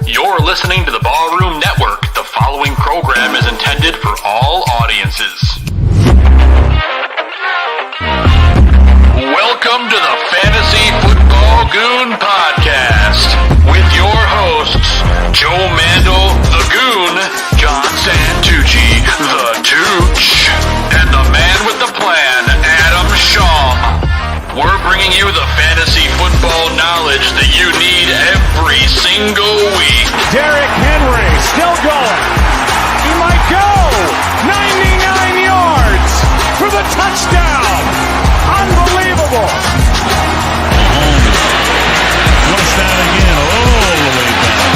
You're listening to the Ballroom Network. The following program is intended for all audiences. Welcome to the Fantasy Football Goon Podcast with your hosts, Joe Mandel, the Goon, John Santucci, the Tooch, and the man with the plan, Adam Shum. We're bringing you the fantasy football knowledge that you need every single week. Derrick Henry still going. He might go. 99 yards for the touchdown. Unbelievable. Mahomes flushed out again all the way back.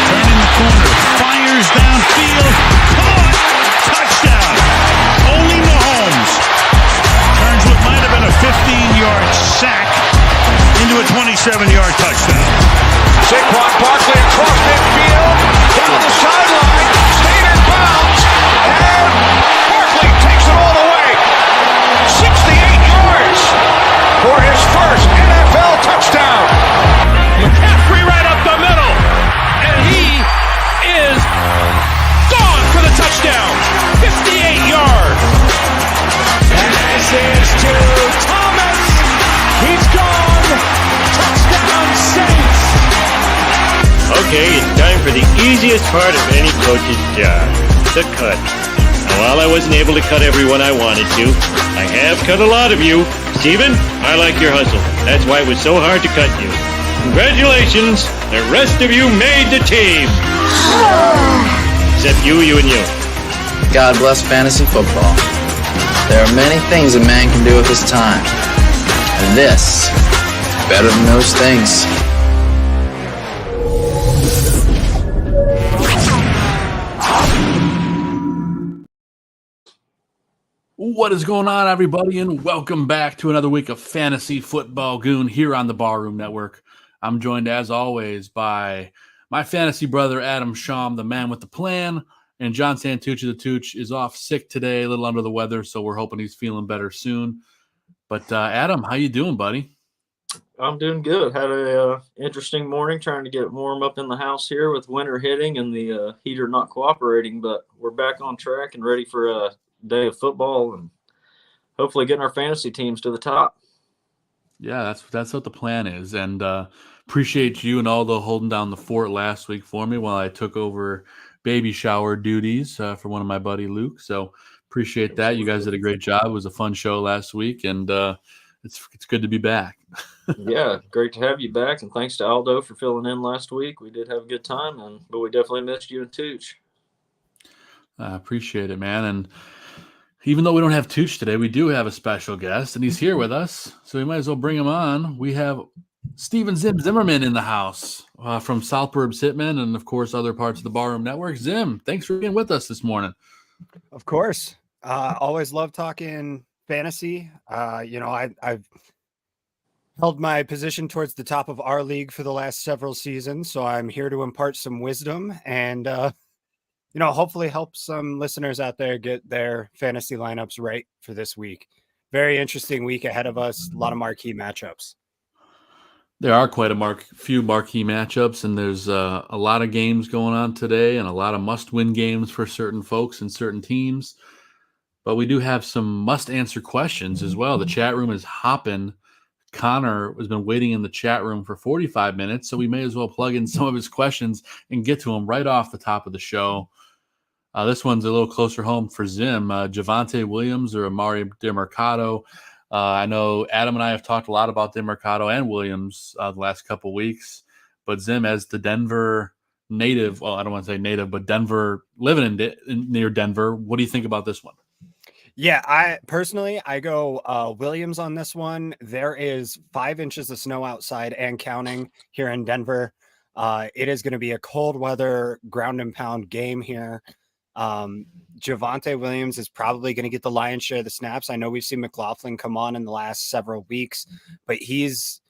Turning the corner. Fires downfield. Caught. Touchdown. Only Mahomes turns what might have been a 15-yard sack into a 27-yard touchdown. Saquon Barkley across midfield, down the sideline, stayed in bounds, and Barkley takes it all the way. 68 yards for his first NFL touchdown. McCaffrey right up the middle, and he is gone for the touchdown. 58 yards. Pass is to Thomas. He's gone. Touchdown Saints. Okay, it's time for the easiest part of any coach's job, the cut. Now, while I wasn't able to cut everyone I wanted to, I have cut a lot of you. Steven, I like your hustle. That's why it was so hard to cut you. Congratulations, the rest of you made the team. Except you, and you. God bless fantasy football. There are many things a man can do with his time. And this, better than those things. What is going on, everybody, and welcome back to another week of Fantasy Football Goon here on the Ballroom Network. I'm joined, as always, by my fantasy brother, Adam Shum, the man with the plan, and John Santucci, the Tooch, is off sick today, a little under the weather, so we're hoping he's feeling better soon. But, Adam, how you doing, buddy? I'm doing good. Had a interesting morning trying to get warm up in the house here with winter hitting and the heater not cooperating, but we're back on track and ready for a day of football and hopefully getting our fantasy teams to the top. Yeah, that's what the plan is, and appreciate you and Aldo holding down the fort last week for me while I took over baby shower duties for one of my buddy Luke. So appreciate that. You guys did a great job. It was a fun show last week, and it's good to be back. Yeah, great to have you back, and thanks to Aldo for filling in last week. We did have a good time, but we definitely missed you and Tooch. I appreciate it, man. And even though we don't have Tooch today, we do have a special guest, and he's here with us, so we might as well bring him on. We have Steven Zimmerman in the house from South Burbs Hitmen and, of course, other parts of the Ballroom Network. Zim, thanks for being with us this morning. Of course. Always love talking fantasy. I've held my position towards the top of our league for the last several seasons, so I'm here to impart some wisdom and hopefully help some listeners out there get their fantasy lineups right for this week. Very interesting week ahead of us. A lot of marquee matchups. There are quite a few marquee matchups, and there's a lot of games going on today and a lot of must-win games for certain folks and certain teams. But we do have some must-answer questions as well. The chat room is hopping. Connor has been waiting in the chat room for 45 minutes, so we may as well plug in some of his questions and get to them right off the top of the show. This one's a little closer home for Zim. Javonte Williams or Amari DeMercado. I know Adam and I have talked a lot about DeMercado and Williams the last couple weeks, but Zim, as the Denver native, well, I don't want to say native, but Denver, living near Denver, what do you think about this one? Yeah, I go Williams on this one. There is 5 inches of snow outside and counting here in Denver. It is going to be a cold weather ground and pound game here. Javonte Williams is probably going to get the lion's share of the snaps. I know we've seen McLaughlin come on in the last several weeks, but he's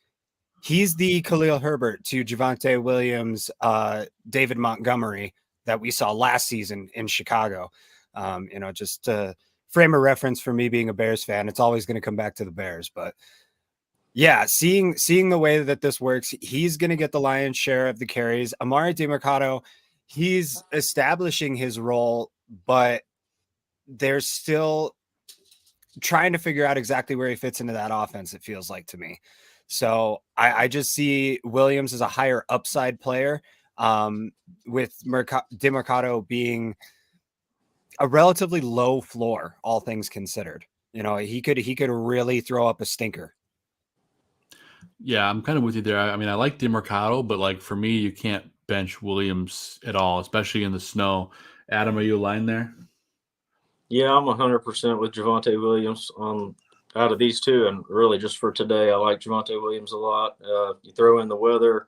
the Khalil Herbert to Javonte Williams, David Montgomery that we saw last season in Chicago. Just to frame of reference for me being a Bears fan, it's always going to come back to the Bears. But Yeah, seeing the way that this works, he's going to get the lion's share of the carries. Amari DiMercato, he's establishing his role, but they're still trying to figure out exactly where he fits into that offense, it feels like to me. So I just see Williams as a higher upside player, with DiMercato being a relatively low floor, all things considered. You know, he could really throw up a stinker. Yeah, I'm kind of with you there. I mean, I like DeMarcado, but like for me, you can't bench Williams at all, especially in the snow. Adam, are you aligned there? Yeah, I'm 100% with Javonte Williams out of these two, and really just for today, I like Javonte Williams a lot. You throw in the weather.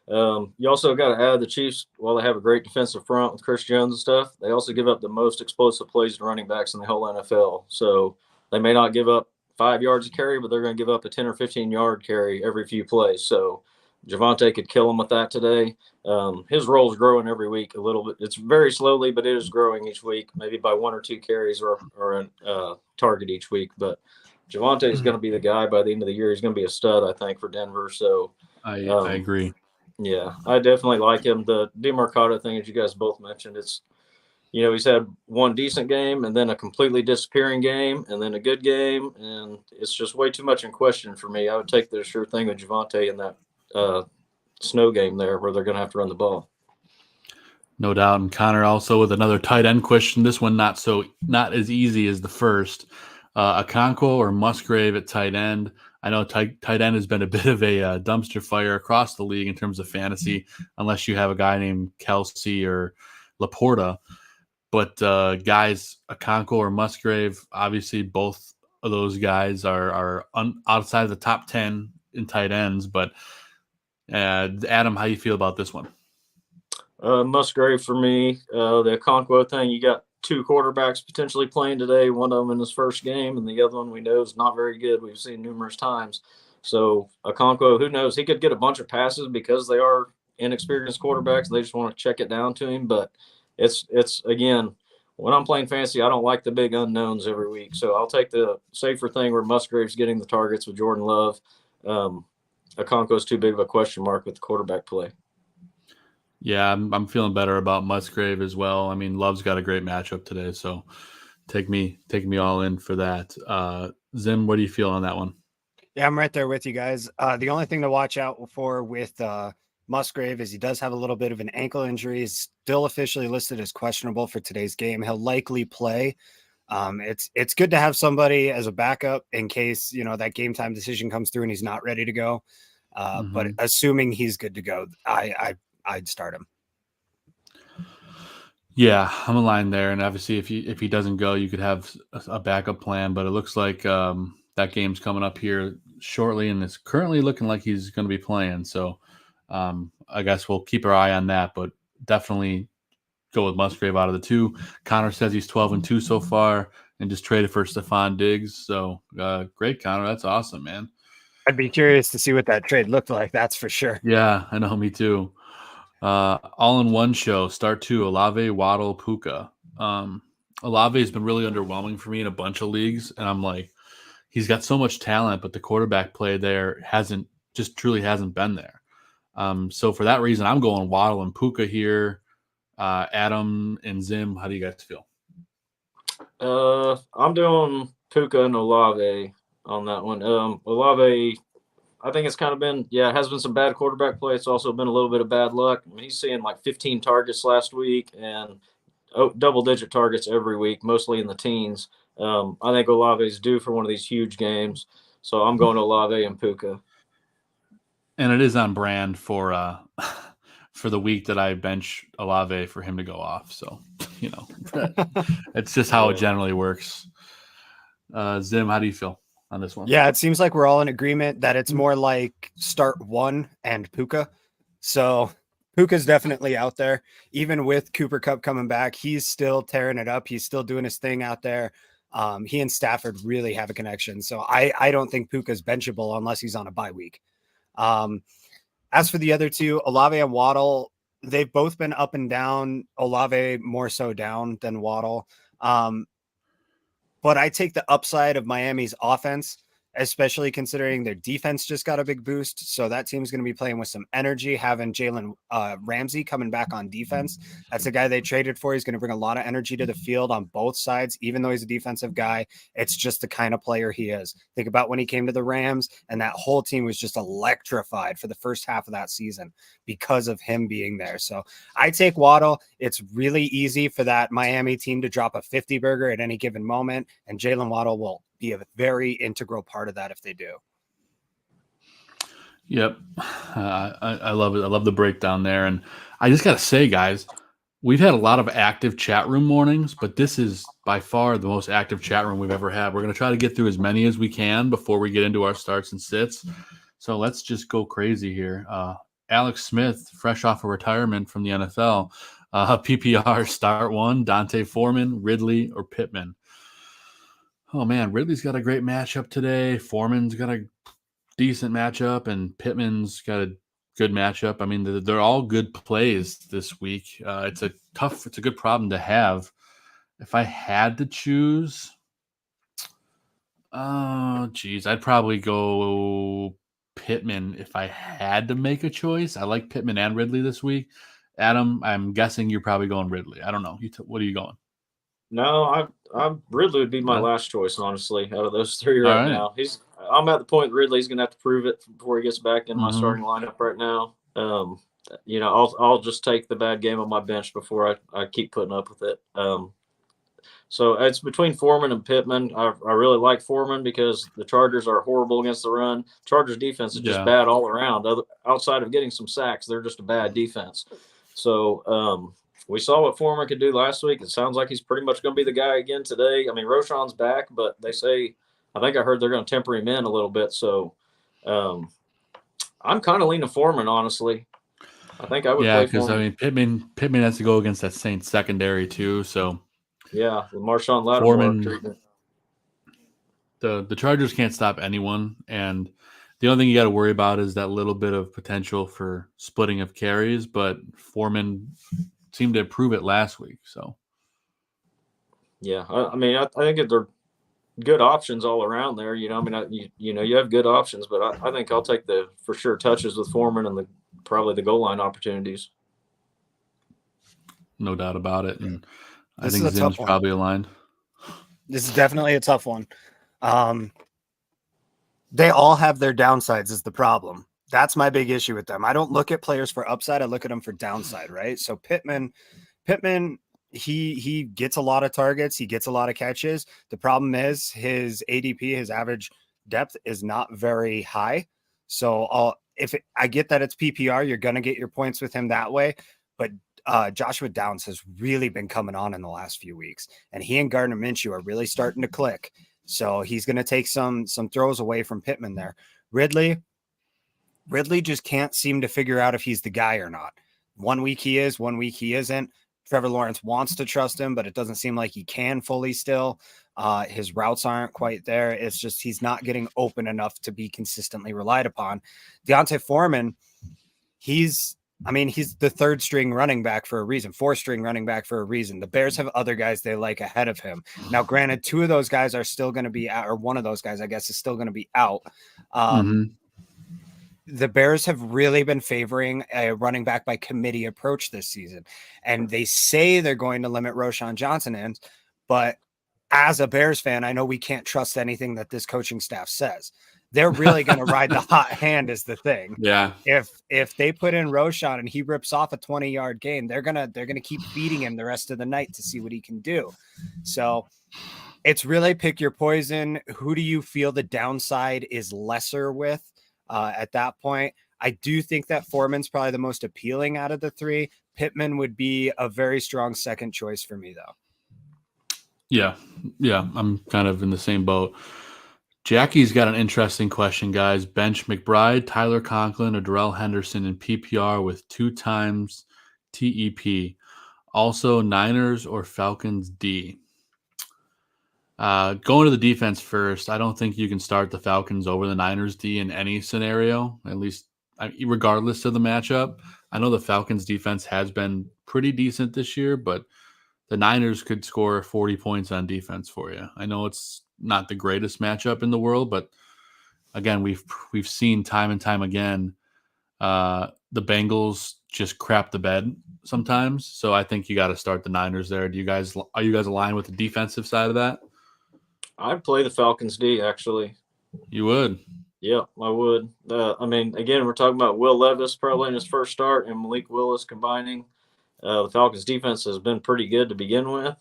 You also got to add the Chiefs, while they have a great defensive front with Chris Jones and stuff, they also give up the most explosive plays to running backs in the whole NFL. So they may not give up 5 yards of carry, but they're going to give up a 10 or 15-yard carry every few plays. So Javonte could kill him with that today. His role is growing every week a little bit. It's very slowly, but it is growing each week, maybe by 1 or 2 carries or a target each week. But Javonte is going to be the guy by the end of the year. He's going to be a stud, I think, for Denver. So I agree. Yeah, I definitely like him. The DeMarcado thing, as you guys both mentioned, it's, he's had one decent game and then a completely disappearing game and then a good game, and it's just way too much in question for me. I would take the sure thing with Javonte in that snow game there where they're going to have to run the ball. No doubt. And Connor also with another tight end question. This one not as easy as the first. Okonkwo or Musgrave at tight end. I know tight end has been a bit of a dumpster fire across the league in terms of fantasy, unless you have a guy named Kelsey or Laporta. But guys, Okonkwo or Musgrave, obviously both of those guys are outside of the top 10 in tight ends. But Adam, how you feel about this one? Musgrave for me. The Okonkwo thing, you got 2 quarterbacks potentially playing today, one of them in his first game, and the other one we know is not very good. We've seen numerous times. So Okonkwo, who knows? He could get a bunch of passes because they are inexperienced quarterbacks. They just want to check it down to him. But it's again, when I'm playing fantasy, I don't like the big unknowns every week. So I'll take the safer thing where Musgrave's getting the targets with Jordan Love. Okonkwo's too big of a question mark with the quarterback play. Yeah, I'm feeling better about Musgrave as well. I mean, Love's got a great matchup today, so take me all in for that. Zim, what do you feel on that one? Yeah, I'm right there with you guys. The only thing to watch out for with Musgrave is he does have a little bit of an ankle injury. He's still officially listed as questionable for today's game. He'll likely play. It's good to have somebody as a backup in case, that game time decision comes through and he's not ready to go. But assuming he's good to go, I'd start him. Yeah, I'm aligned there. And obviously if he doesn't go, you could have a backup plan, but it looks like that game's coming up here shortly and it's currently looking like he's going to be playing. So I guess we'll keep our eye on that, but definitely go with Musgrave out of the 2. Connor says he's 12-2 so far and just traded for Stephon Diggs. So great, Connor. That's awesome, man. I'd be curious to see what that trade looked like. That's for sure. Yeah, I know. Me too. All in one show. Start 2. Olave, Waddle, Puka. Olave has been really underwhelming for me in a bunch of leagues, and I'm like, he's got so much talent, but the quarterback play there truly hasn't been there. So for that reason, I'm going Waddle and Puka here. Adam and Zim, how do you guys feel? I'm doing Puka and Olave on that one. Olave, I think it's kind of been, it has been some bad quarterback play. It's also been a little bit of bad luck. I mean, he's seeing like 15 targets last week and double-digit targets every week, mostly in the teens. I think Olave's due for one of these huge games. So I'm going to Olave and Puka. And it is on brand for the week that I bench Olave for him to go off. So, it's just how it generally works. Zim, how do you feel on this one? Yeah, it seems like we're all in agreement that it's more like start 1 and Puka. So Puka's definitely out there. Even with Cooper Kupp coming back, he's still tearing it up. He's still doing his thing out there. He and Stafford really have a connection. So I don't think Puka's benchable unless he's on a bye week. As for the other 2, Olave and Waddle, they've both been up and down. Olave more so down than Waddle. But I take the upside of Miami's offense especially considering their defense just got a big boost. So that team's going to be playing with some energy, having Jalen Ramsey coming back on defense. That's a guy they traded for. He's going to bring a lot of energy to the field on both sides, even though he's a defensive guy. It's just the kind of player he is. Think about when he came to the Rams, and that whole team was just electrified for the first half of that season because of him being there. So I take Waddle. It's really easy for that Miami team to drop a 50 burger at any given moment, and Jalen Waddle will be a very integral part of that if they do. Yep. I love it. I love the breakdown there. And I just got to say, guys, we've had a lot of active chat room mornings, but this is by far the most active chat room we've ever had. We're going to try to get through as many as we can before we get into our starts and sits. So let's just go crazy here. Alex Smith, fresh off of retirement from the NFL, PPR start one, Dante Foreman, Ridley, or Pittman. Oh, man, Ridley's got a great matchup today. Foreman's got a decent matchup, and Pittman's got a good matchup. I mean, they're all good plays this week. It's a good problem to have. If I had to choose, I'd probably go Pittman if I had to make a choice. I like Pittman and Ridley this week. Adam, I'm guessing you're probably going Ridley. I don't know. What are you going? No, I'm Ridley would be my last choice, honestly, out of those three right now. I'm at the point Ridley's going to have to prove it before he gets back in my starting lineup right now. I'll just take the bad game on my bench before I keep putting up with it. So it's between Foreman and Pittman. I really like Foreman because the Chargers are horrible against the run. Chargers defense is just bad all around. Outside of getting some sacks, they're just a bad defense. So we saw what Foreman could do last week. It sounds like he's pretty much going to be the guy again today. I mean, Roschon's back, but they say I think I heard they're going to temper him in a little bit. So I'm kind of leaning Foreman, honestly. I think I would play Foreman. Yeah, because, I mean, Pittman has to go against that Saints secondary too. So, yeah, the Marshawn Lattimore treatment. The Chargers can't stop anyone. And the only thing you got to worry about is that little bit of potential for splitting of carries. But Foreman seemed to improve it last week. So, yeah, I mean, I think they're good options all around there. You have good options, but I think I'll take the for sure touches with Foreman and probably the goal line opportunities. No doubt about it. And I think Zim's probably aligned. This is definitely a tough one. They all have their downsides is the problem. That's my big issue with them. I don't look at players for upside. I look at them for downside, right? So Pittman, he gets a lot of targets. He gets a lot of catches. The problem is his ADP, his average depth, is not very high. So I get that it's PPR, you're going to get your points with him that way. But Joshua Downs has really been coming on in the last few weeks. And he and Gardner Minshew are really starting to click. So he's going to take some throws away from Pittman there. Ridley just can't seem to figure out if he's the guy or not. 1 week he is, 1 week he isn't. Trevor Lawrence wants to trust him, but it doesn't seem like he can fully still. His routes aren't quite there. It's just he's not getting open enough to be consistently relied upon. Deontay Foreman, he's the third string running back for a reason, 4th string running back for a reason. The Bears have other guys they like ahead of him. Now, granted, 2 of those guys are still going to be out, or one of those guys, I guess, is still going to be out. The Bears have really been favoring a running back by committee approach this season. And they say they're going to limit Roschon Johnson in, but as a Bears fan, I know we can't trust anything that this coaching staff says. They're really going to ride the hot hand is the thing. Yeah. If they put in Roschon and he rips off a 20-yard gain, they're going to keep feeding him the rest of the night to see what he can do. So it's really pick your poison. Who do you feel the downside is lesser with at that point? I do think that Foreman's probably the most appealing out of the 3. Pittman would be a very strong second choice for me, though. Yeah, I'm kind of in the same boat. Jackie's got an interesting question, guys. Bench McBride, Tyler Conklin, or Darrell Henderson in PPR with 2 times TEP. Also, Niners or Falcons D. Going to the defense first, I don't think you can start the Falcons over the Niners D in any scenario, at least regardless of the matchup. I know the Falcons defense has been pretty decent this year, but the Niners could score 40 points on defense for you. I know it's not the greatest matchup in the world, but again, we've seen time and time again the Bengals just crap the bed sometimes. So I think you got to start the Niners there. Are you guys aligned with the defensive side of that? I'd play the Falcons D, actually. You would? Yeah, I would. I mean, again, we're talking about Will Levis probably in his first start and Malik Willis combining. The Falcons defense has been pretty good to begin with.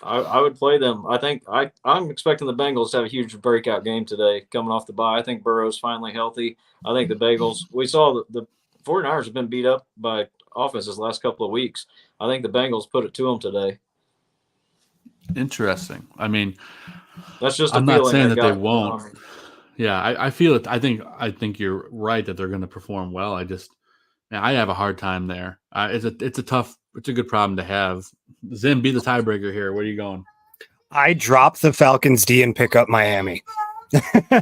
I would play them. I think I'm expecting the Bengals to have a huge breakout game today coming off the bye. I think Burrow's finally healthy. I think the Bengals, we saw the 49ers have been beat up by offenses the last couple of weeks. I think the Bengals put it to them today. Interesting. I mean, that's just I'm not saying that they won't. Yeah, I feel it. I think you're right that they're going to perform well. I have a hard time there. It's a good problem to have. Zim, be the tiebreaker here. Where are you going? I drop the Falcons D and pick up Miami.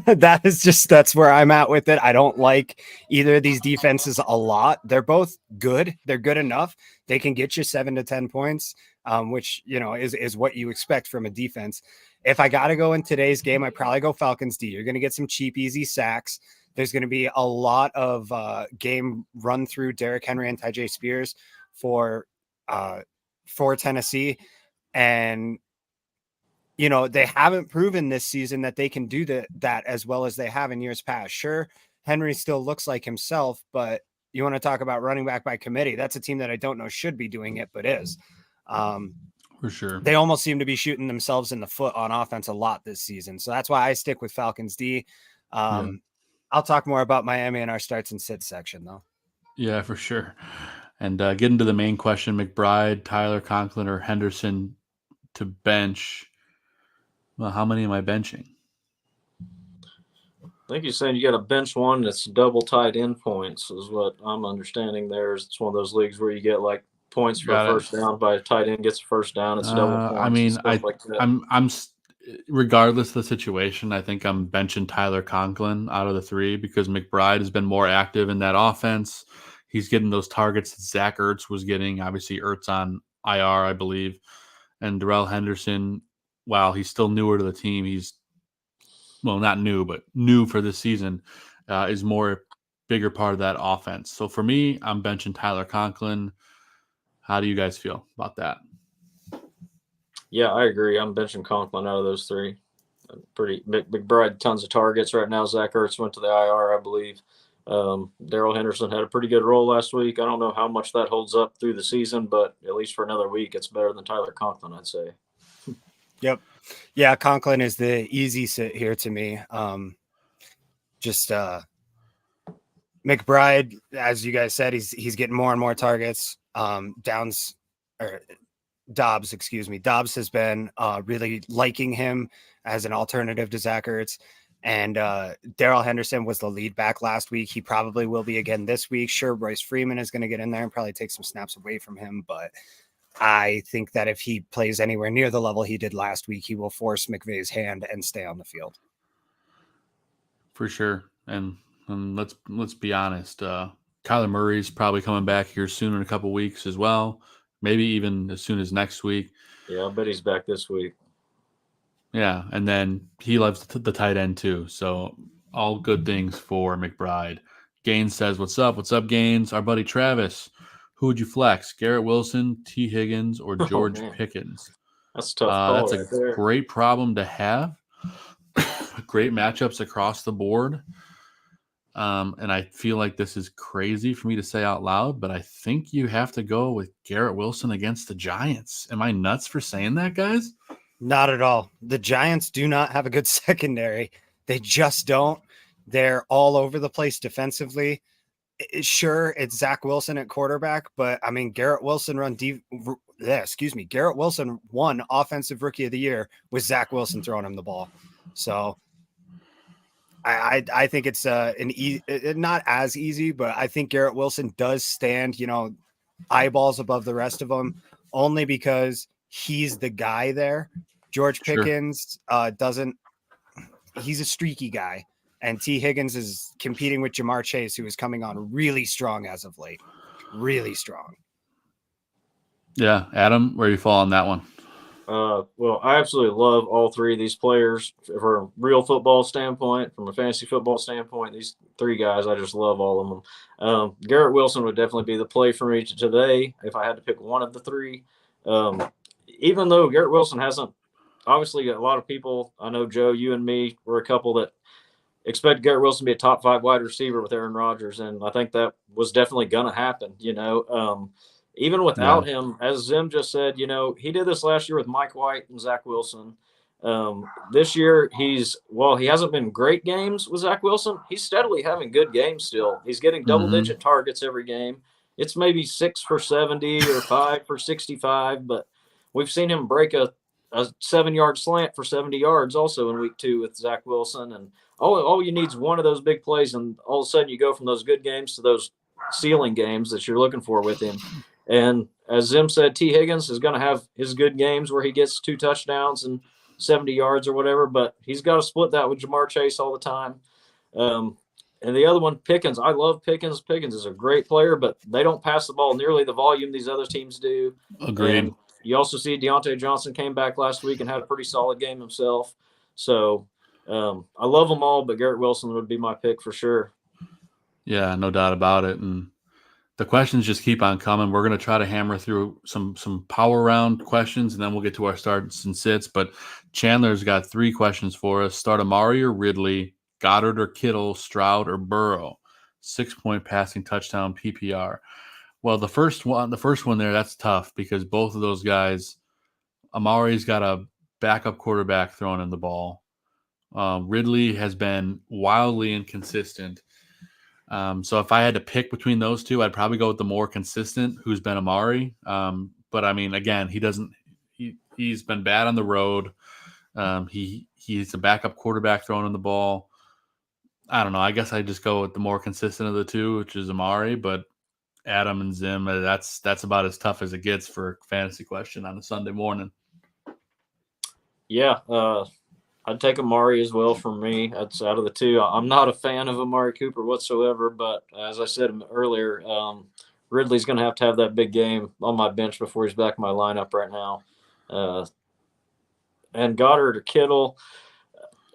That's where I'm at with it. I don't like either of these defenses a lot. They're both good. They're good enough. They can get you 7 to 10 points, which, is what you expect from a defense. If I got to go in today's game, I probably go Falcons D. You're going to get some cheap, easy sacks. There's going to be a lot of game run through Derrick Henry and Tyjae Spears for Tennessee. And, they haven't proven this season that they can do that as well as they have in years past. Sure, Henry still looks like himself, but you want to talk about running back by committee. That's a team that I don't know should be doing it, but is. For sure. They almost seem to be shooting themselves in the foot on offense a lot this season. So that's why I stick with Falcons D. I'll talk more about Miami in our starts and sits section, though. Yeah, for sure. And getting to the main question, McBride, Tyler Conklin, or Henderson to bench. Well, how many am I benching? I think you're saying you got to bench one that's double tight end points is what I'm understanding there. It's one of those leagues where you get like points for a first down by a tight end gets a first down. It's double points. I mean, like that. I'm regardless of the situation, I think I'm benching Tyler Conklin out of the three because McBride has been more active in that offense. He's getting those targets that Zach Ertz was getting. Obviously, Ertz on IR, I believe. And Darrell Henderson, while he's still newer to the team, he's, well, not new, but new for this season, is more bigger part of that offense. So for me, I'm benching Tyler Conklin. How do you guys feel about that? Yeah, I agree. I'm benching Conklin out of those three. Pretty McBride, tons of targets right now. Zach Ertz went to the IR, I believe. Darrell Henderson had a pretty good role last week. I don't know how much that holds up through the season, but at least for another week, it's better than Tyler Conklin, I'd say. Yep. Yeah, Conklin is the easy sit here to me. McBride, as you guys said, he's getting more and more targets. Dobbs has been really liking him as an alternative to Zach Ertz. And Darrell Henderson was the lead back last week. He probably will be again this week. Sure, Royce Freeman is going to get in there and probably take some snaps away from him. But I think that if he plays anywhere near the level he did last week, he will force McVay's hand and stay on the field. For sure. And let's be honest. Kyler Murray's probably coming back here soon in a couple weeks as well. Maybe even as soon as next week. Yeah, I bet he's back this week. Yeah, and then he loves the tight end too. So all good things for McBride. Gaines says, "What's up? What's up, Gaines? Our buddy Travis. Who would you flex? Garrett Wilson, T. Higgins, or George Pickens?" That's a tough call. That's a great problem to have. Great matchups across the board. And I feel like this is crazy for me to say out loud, but I think you have to go with Garrett Wilson against the Giants. Am I nuts for saying that, guys? Not at all. The Giants do not have a good secondary. They just don't. They're all over the place defensively. Sure, it's Zach Wilson at quarterback, but I mean, Garrett Wilson won Offensive Rookie of the Year with Zach Wilson throwing him the ball. So I think it's not as easy, but I think Garrett Wilson does stand, eyeballs above the rest of them, only because he's the guy there. George Pickens doesn't. He's a streaky guy, and T. Higgins is competing with Jamar Chase, who is coming on really strong as of late. Really strong. Yeah, Adam, where do you fall on that one? Well, I absolutely love all three of these players from a real football standpoint, from a fantasy football standpoint. These three guys, I just love all of them. Garrett Wilson would definitely be the play for me today if I had to pick one of the three. Even though Garrett Wilson hasn't, obviously, a lot of people, I know, Joe, you and me, were a couple that expect Garrett Wilson to be a top 5 wide receiver with Aaron Rodgers, and I think that was definitely going to happen, even without him, as Zim just said, he did this last year with Mike White and Zach Wilson. This year, he hasn't been great games with Zach Wilson. He's steadily having good games still. He's getting double-digit targets every game. It's maybe 6 for 70 or 5 for 65, but we've seen him break a 7-yard slant for 70 yards also in week 2 with Zach Wilson. And all you need is one of those big plays, and all of a sudden you go from those good games to those ceiling games that you're looking for with him. And as Zim said, T. Higgins is going to have his good games where he gets 2 touchdowns and 70 yards or whatever, but he's got to split that with Jamar Chase all the time. And the other one, Pickens. I love Pickens. Pickens is a great player, but they don't pass the ball nearly the volume these other teams do. Agreed. And you also see Deontay Johnson came back last week and had a pretty solid game himself. So I love them all, but Garrett Wilson would be my pick for sure. Yeah, no doubt about it. And the questions just keep on coming. We're going to try to hammer through some power round questions, and then we'll get to our starts and sits. But Chandler's got 3 questions for us. Start Amari or Ridley, Goddard or Kittle, Stroud or Burrow, 6-point passing touchdown PPR. Well, the first one there, that's tough because both of those guys, Amari's got a backup quarterback throwing in the ball. Ridley has been wildly inconsistent. So if I had to pick between those two, I'd probably go with the more consistent, who's been Amari. But I mean, again, he's been bad on the road. He's a backup quarterback throwing in the ball. I don't know. I guess I just go with the more consistent of the two, which is Amari. But Adam and Zim, that's about as tough as it gets for a fantasy question on a Sunday morning. Yeah, I'd take Amari as well for me. That's out of the two. I'm not a fan of Amari Cooper whatsoever, but as I said earlier, Ridley's going to have that big game on my bench before he's back in my lineup right now. And Goddard or Kittle,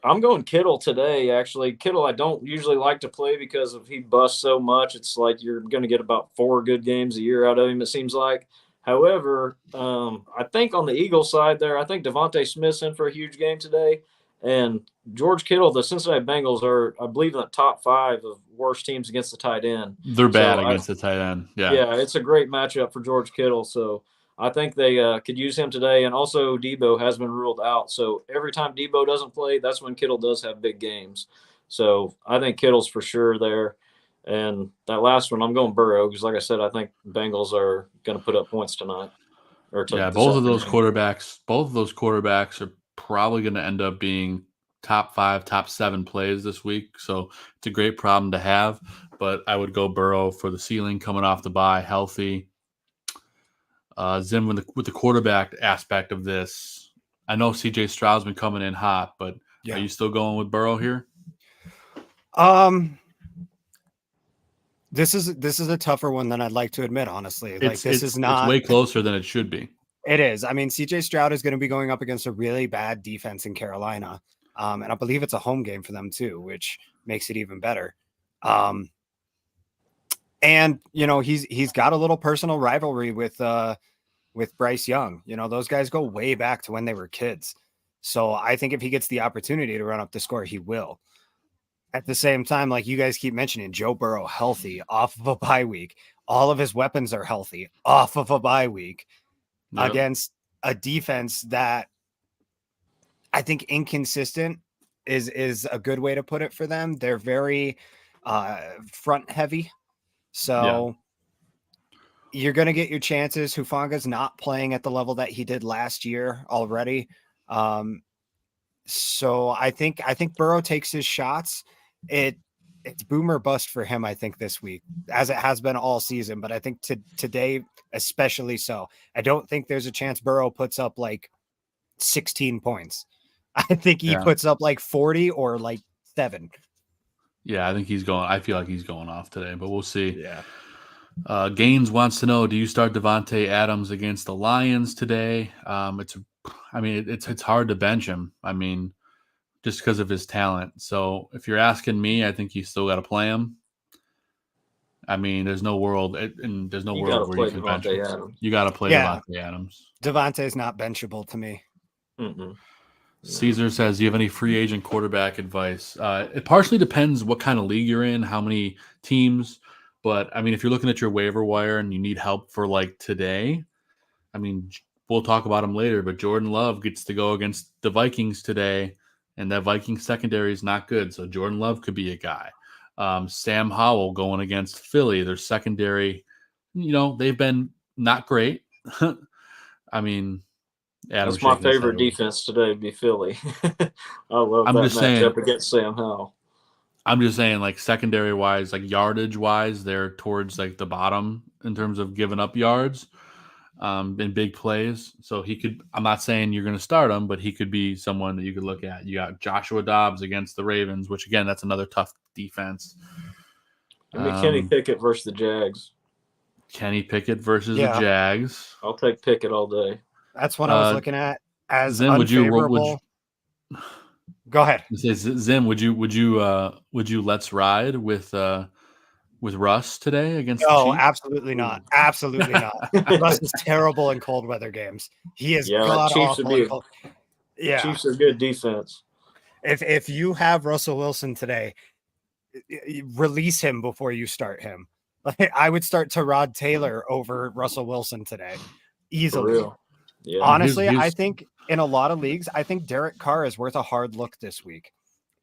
I'm going Kittle today, actually. Kittle I don't usually like to play because he busts so much. It's like you're going to get about 4 good games a year out of him, it seems like. However, I think on the Eagles side there, I think Devontae Smith's in for a huge game today. And George Kittle, the Cincinnati Bengals are, I believe, in the top 5 of worst teams against the tight end. They're bad against the tight end. Yeah, it's a great matchup for George Kittle. So I think they could use him today. And also Debo has been ruled out. So every time Debo doesn't play, that's when Kittle does have big games. So I think Kittle's for sure there. And that last one, I'm going Burrow because, like I said, I think Bengals are going to put up points tonight. Both of those quarterbacks are probably going to end up being top 5, top 7 plays this week. So it's a great problem to have. But I would go Burrow for the ceiling coming off the bye, healthy. Zim, with the quarterback aspect of this, I know C.J. Stroud's been coming in hot, but are you still going with Burrow here? This is a tougher one than I'd like to admit, honestly. It's way closer than it should be. It is. I mean, C.J. Stroud is going to be going up against a really bad defense in Carolina, and I believe it's a home game for them too, which makes it even better. And he's got a little personal rivalry with Bryce Young. Those guys go way back to when they were kids. So I think if he gets the opportunity to run up the score, he will. At the same time, like you guys keep mentioning, Joe Burrow healthy off of a bye week. All of his weapons are healthy off of a bye week against a defense that I think inconsistent is a good way to put it for them. They're very front heavy. So you're going to get your chances. Hufanga's not playing at the level that he did last year already. So I think Burrow takes his shots. It's boom or bust for him, I think, this week, as it has been all season. But I think today, especially so. I don't think there's a chance Burrow puts up like 16 points. I think he puts up like 40 or like 7. Yeah, I feel like he's going off today, but we'll see. Yeah. Gaines wants to know, do you start Devontae Adams against the Lions today? It's a I mean, it's hard to bench him. I mean, just because of his talent. So if you're asking me, I think you still got to play him. I mean, there's no world, and there's no You world gotta where play you can bench Devontae him. Adams. You got to play Yeah. Devontae Adams. Devontae's not benchable to me. Mm-mm. Caesar says, "Do you have any free agent quarterback advice?" It partially depends what kind of league you're in, how many teams. But I mean, if you're looking at your waiver wire and you need help for like today, I mean, we'll talk about him later. But Jordan Love gets to go against the Vikings today, and that Vikings secondary is not good. So Jordan Love could be a guy. Sam Howell going against Philly, their secondary, they've been not great. I mean. Adam That's my shaking his favorite head. defense today would be Philly. I love I'm that just saying- matchup against Sam Howell. I'm just saying, like secondary wise, like yardage wise, they're towards like the bottom in terms of giving up yards in big plays. So he could. I'm not saying you're going to start him, but he could be someone that you could look at. You got Joshua Dobbs against the Ravens, which again, that's another tough defense. Give me Kenny Pickett versus the Jags. Kenny Pickett versus Yeah. the Jags. I'll take Pickett all day. That's what I was looking at as Zim, unfavorable. Go ahead. Zim, would you let's ride with Russ today against the No, Chiefs? absolutely not. Absolutely not. Russ is terrible in cold weather games. He is god Chiefs awful. would be. Yeah. Chiefs are good defense. If you have Russell Wilson today, release him before you start him. Like, I would start Tyrod Taylor over Russell Wilson today, For easily. real. Yeah. Honestly, Here's- I think in a lot of leagues, I think Derek Carr is worth a hard look this week.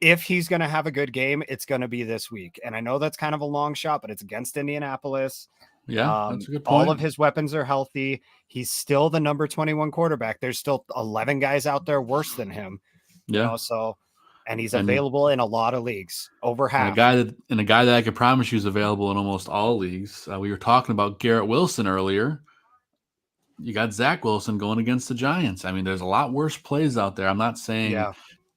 If he's going to have a good game, it's going to be this week. And I know that's kind of a long shot, but it's against Indianapolis. Yeah, that's a good point. All of his weapons are healthy. He's still the number 21 quarterback. There's still 11 guys out there worse than him. Yeah. And he's available in a lot of leagues, over half. And a guy that I could promise you is available in almost all leagues. We were talking about Garrett Wilson earlier. You got Zach Wilson going against the Giants. I mean, there's a lot worse plays out there. I'm not saying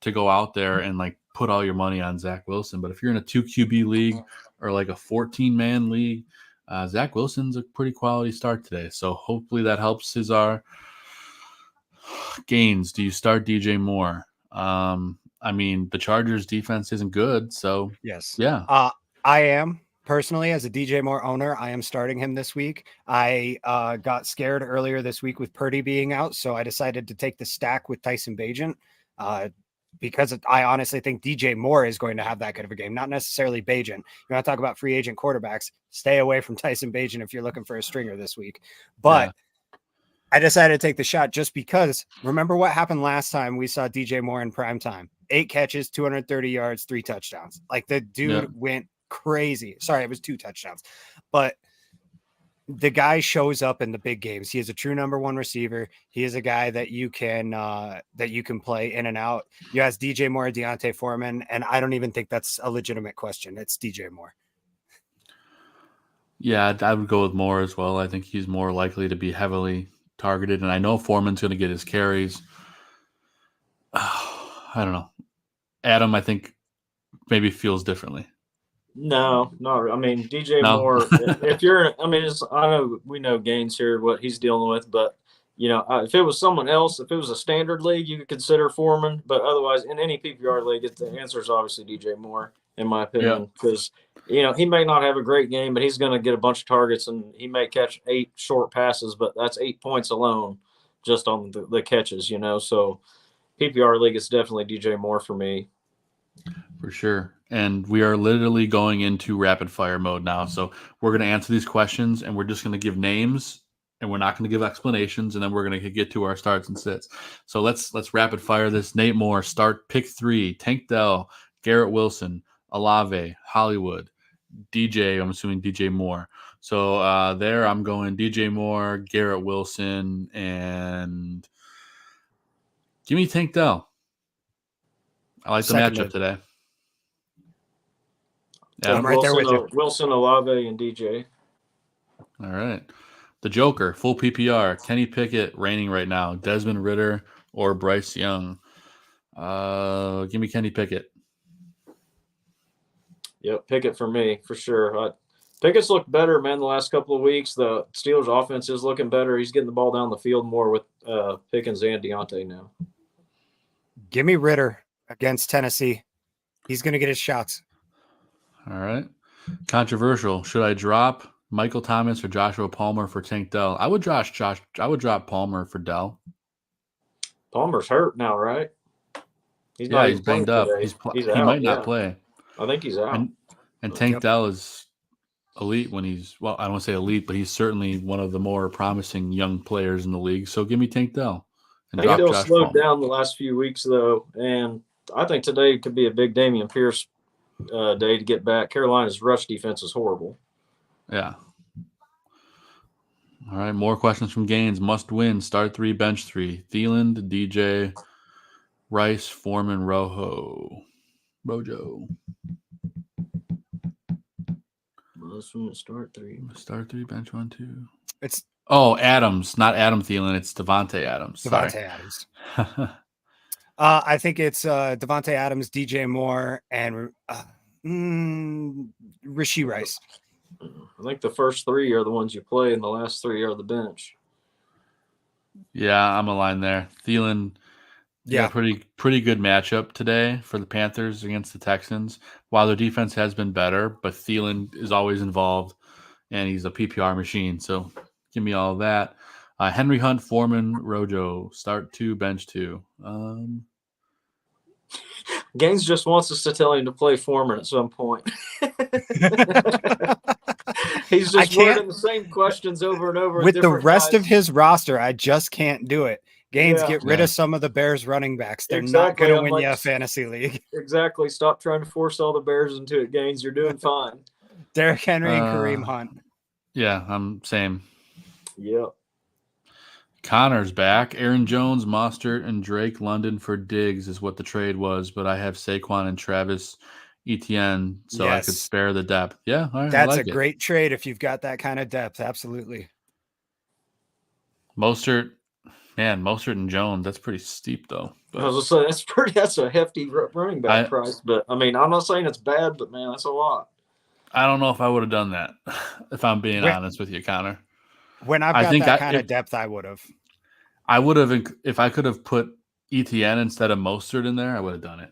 to go out there and like put all your money on Zach Wilson, but if you're in a 2 QB league or like a 14-man league, Zach Wilson's a pretty quality start today. So hopefully that helps his gains. Do you start DJ Moore? I mean, the Chargers defense isn't good. So yes. Yeah. I am. Personally, as a DJ Moore owner, I am starting him this week. I got scared earlier this week with Purdy being out, so I decided to take the stack with Tyson Bagent because I honestly think DJ Moore is going to have that good of a game, not necessarily Bagent. You want to talk about free agent quarterbacks, stay away from Tyson Bagent if you're looking for a stringer this week. But I decided to take the shot just because remember what happened last time we saw DJ Moore in prime time? 8 catches, 230 yards, 3 touchdowns. Like the dude went crazy. Sorry, it was 2 touchdowns. But the guy shows up in the big games. He is a true number 1 receiver. He is a guy that you can play in and out. You ask DJ Moore, Deontay Foreman, and I don't even think that's a legitimate question. It's DJ Moore. Yeah, I would go with Moore as well. I think he's more likely to be heavily targeted, and I know Foreman's going to get his carries. I don't know. Adam, I think maybe feels differently. No. I mean, DJ Moore, if you're, I mean, I know we know Gaines here, what he's dealing with, but, if it was someone else, if it was a standard league, you could consider Foreman, but otherwise, in any PPR league, the answer is obviously DJ Moore, in my opinion, because, he may not have a great game, but he's going to get a bunch of targets, and he may catch 8 short passes, but that's 8 points alone just on the catches, so PPR league is definitely DJ Moore for me. For sure. And we are literally going into rapid fire mode now. So we're going to answer these questions and we're just going to give names and we're not going to give explanations. And then we're going to get to our starts and sits. So let's rapid fire this. Nate Moore, start pick 3, Tank Dell, Garrett Wilson, Olave, Hollywood, DJ. I'm assuming DJ Moore. So there I'm going DJ Moore, Garrett Wilson, and give me Tank Dell. I like the matchup today. I'm right there with you. Wilson, Olave, and DJ. All right. The Joker, full PPR. Kenny Pickett reigning right now. Desmond Ridder or Bryce Young. Give me Kenny Pickett. Yep, Pickett for me, for sure. Pickett's looked better, man, the last couple of weeks. The Steelers' offense is looking better. He's getting the ball down the field more with Pickens and Deontay now. Give me Ritter against Tennessee. He's going to get his shots. All right. Controversial. Should I drop Michael Thomas or Joshua Palmer for Tank Dell? I would drop Palmer for Dell. Palmer's hurt now, right? He's even banged playing up. today. He's He out, might not yeah. play. I think he's out. And Tank Dell is elite when he's, well, I don't want to say elite, but he's certainly one of the more promising young players in the league. So give me Tank Dell. And Tank Dell Josh slowed Palmer. down the last few weeks, though, and I think today could be a big Damian Pierce day to get back. Carolina's rush defense is horrible. Yeah. All right. More questions from Gaines. Must win. Start 3, bench 3. Thielen, DJ, Rice, Foreman, Rojo. Must win. Start 3. Start 3, bench 1, 2. It's Adams, not Adam Thielen. It's Devontae Adams. Devontae Adams. I think it's Devontae Adams, DJ Moore, and Rashee Rice. I think the first 3 are the ones you play, and the last 3 are the bench. Yeah, I'm aligned there. Thielen, pretty good matchup today for the Panthers against the Texans. While their defense has been better, but Thielen is always involved, and he's a PPR machine. So give me all of that. Henry Hunt, Foreman, Rojo. Start 2, bench 2. Gaines just wants us to tell him to play Foreman at some point. He's just wording the same questions over and over. With the rest of his roster, I just can't do it. Gaines, get rid of some of the Bears running backs. They're not going to win you a fantasy league. Exactly. Stop trying to force all the Bears into it, Gaines. You're doing fine. Derrick Henry and Kareem Hunt. Yeah, I'm same. Yep. Connor's back. Aaron Jones, Mostert, and Drake London for Diggs is what the trade was, but I have Saquon and Travis Etienne, so I could spare the depth. Yeah, all right, that's a great trade if you've got that kind of depth. Absolutely. Mostert and Jones, that's pretty steep though. But I was gonna say that's a hefty running back price. But I mean, I'm not saying it's bad, but man, that's a lot. I don't know if I would have done that, if I'm being honest with you, Connor. When I've got that kind of depth, I would have. I would have, if I could have put ETN instead of Mostert in there, I would have done it.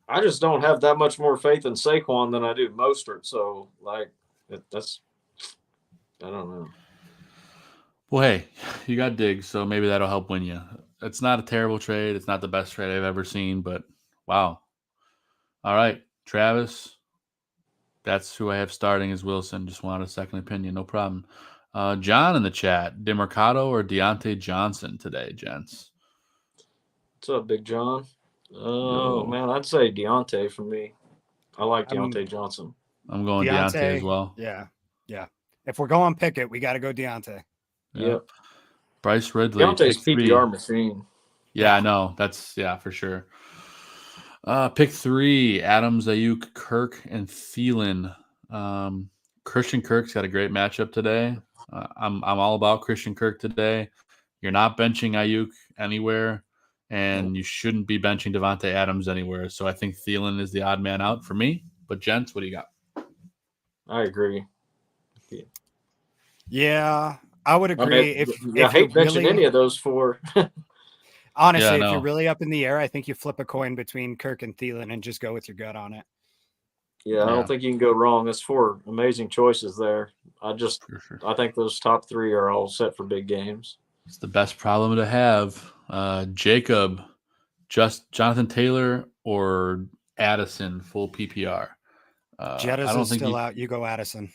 I just don't have that much more faith in Saquon than I do Mostert. So, I don't know. Well, hey, you got Diggs, so maybe that'll help win you. It's not a terrible trade. It's not the best trade I've ever seen, but wow. All right, Travis. That's who I have starting is Wilson. Just wanted a second opinion. No problem. John in the chat. DeMercado or Deontay Johnson today, gents? What's up, Big John? Oh, man, I'd say Deontay for me. I like Deontay Johnson. I'm going Deontay as well. Yeah. If we're going Pickett, we got to go Deontay. Yep. Bryce Ridley. Deontay's PPR machine. Yeah, I know. That's, for sure. Pick 3, Adams, Ayuk, Kirk, and Thielen. Christian Kirk's got a great matchup today. I'm all about Christian Kirk today. You're not benching Ayuk anywhere, and you shouldn't be benching Devontae Adams anywhere. So I think Thielen is the odd man out for me. But, gents, what do you got? I agree. Yeah, I would agree. I hate benching any of those 4. Honestly, if you're really up in the air, I think you flip a coin between Kirk and Thielen and just go with your gut on it. Yeah, I don't think you can go wrong. That's 4 amazing choices there. I think those top 3 are all set for big games. It's the best problem to have. Jacob, Jonathan Taylor or Addison, full PPR. Jettison's still out. You go Addison.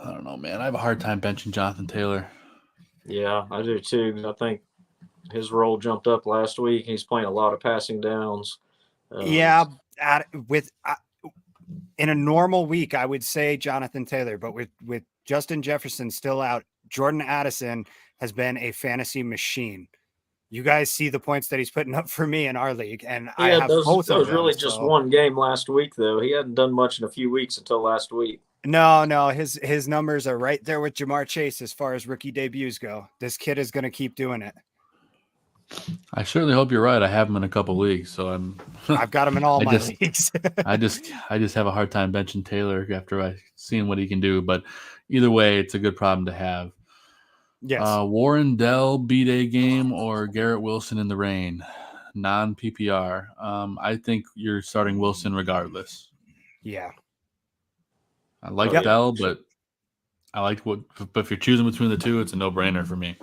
I don't know, man. I have a hard time benching Jonathan Taylor. Yeah, I do too. I think his role jumped up last week. He's playing a lot of passing downs. In a normal week, I would say Jonathan Taylor, but with Justin Jefferson still out, Jordan Addison has been a fantasy machine. You guys see the points that he's putting up for me in our league, and I have both of them. That was really just one game last week, though. He hadn't done much in a few weeks until last week. No, his numbers are right there with Jamar Chase as far as rookie debuts go. This kid is going to keep doing it. I certainly hope you're right. I have him in a couple leagues, so I've got him in all I my just- leagues. I just have a hard time benching Taylor after I seen what he can do. But either way, it's a good problem to have. Yes. Warren Dell B-Day game or Garrett Wilson in the rain, non-PPR. I think you're starting Wilson regardless. Yeah. I like Yep. Dell, but But if you're choosing between the two, it's a no-brainer for me.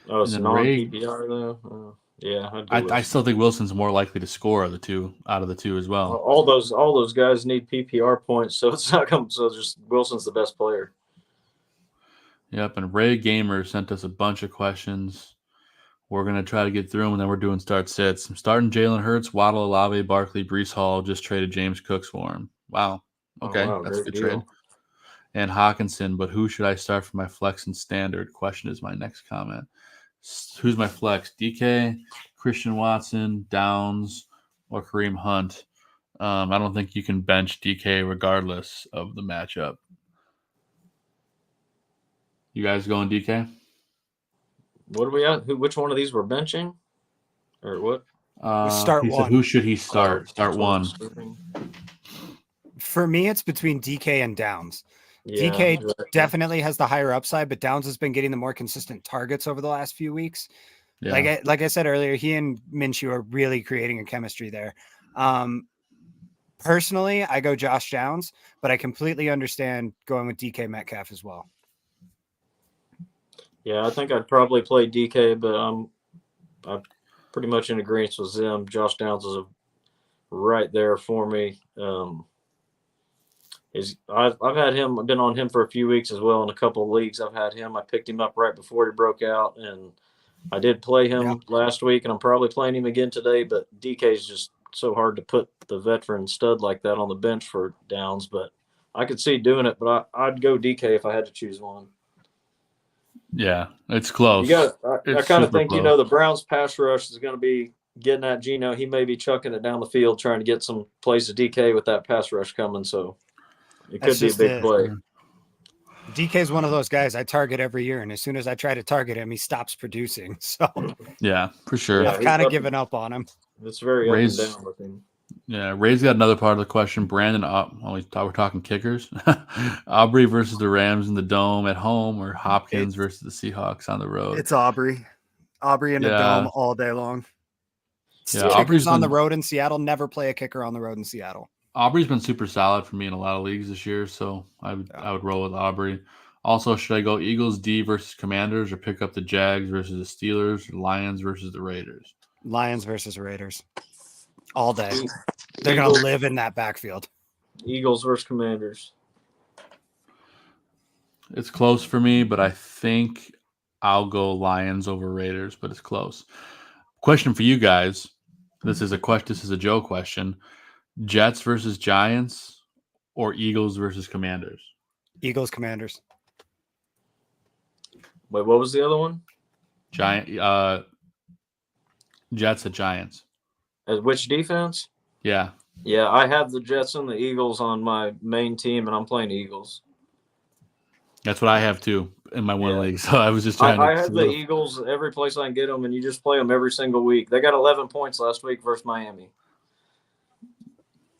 Oh, it's And non then Ray- PPR though. Yeah, I still think Wilson's more likely to score out of the two as well. all those guys need PPR points, so it's not coming. So just Wilson's the best player. Yep, and Ray Gamer sent us a bunch of questions. We're going to try to get through them, and then we're doing start sits. I'm starting Jalen Hurts, Waddle, Olave, Barkley, Brees Hall. Just traded James Cooks for him. Wow. Okay, Oh, wow, that's a great good deal. trade. And Hawkinson, but who should I start for my flex and standard? Question is my next comment. Who's my flex? DK, Christian Watson, Downs, or Kareem Hunt? I don't think you can bench DK regardless of the matchup. You guys going DK? What are we at? Which one of these we're benching, or what? Start he said, one. who should he start? Start Which one. starting? For me, it's between DK and Downs. Yeah, DK exactly. definitely has the higher upside, but Downs has been getting the more consistent targets over the last few weeks. Yeah. Like I said earlier, he and Minshew are really creating a chemistry there. Personally, I go Josh Downs, but I completely understand going with DK Metcalf as well. Yeah, I think I'd probably play DK, but I'm pretty much in agreement with them. Josh Downs is right there for me. I've been on him for a few weeks as well in a couple of leagues. I've had him. I picked him up right before he broke out, and I did play him last week, and I'm probably playing him again today. But DK is just so hard to put the veteran stud like that on the bench for Downs. But I could see doing it, but I'd go DK if I had to choose one. Yeah, it's close. I It's kind of super think, close. the Browns pass rush is going to be getting at Geno. He may be chucking it down the field trying to get some plays to DK with that pass rush coming. So it could That's be a just big it. play. DK is one of those guys I target every year, and as soon as I try to target him, he stops producing. So Yeah, for sure. Yeah. I've he's kind of up- given up on him. It's very Ray's- up and down with him. Yeah, Ray's got another part of the question. Brandon, we're talking kickers. Aubrey versus the Rams in the Dome at home, or Hopkins versus the Seahawks on the road. It's Aubrey in the Yeah. dome all day long. Yeah, Kickers Aubrey's on the been- road in Seattle. Never play a kicker on the road in Seattle. Aubrey's been super solid for me in a lot of leagues this year, so I would roll with Aubrey. Also, should I go Eagles D versus Commanders, or pick up the Jags versus the Steelers, or Lions versus the Raiders? Lions versus Raiders all day. They're going to live in that backfield. Eagles versus Commanders. It's close for me, but I think I'll go Lions over Raiders, but it's close. Question for you guys. This is a Joe question. Jets versus Giants, or Eagles versus Commanders? Eagles, Commanders. Wait, what was the other one? Jets at Giants. Which defense? Yeah. Yeah, I have the Jets and the Eagles on my main team, and I'm playing Eagles. That's what I have too in my one Yeah. league. So I was just trying I to have the Eagles every place I can get them, and you just play them every single week. They got 11 points last week versus Miami.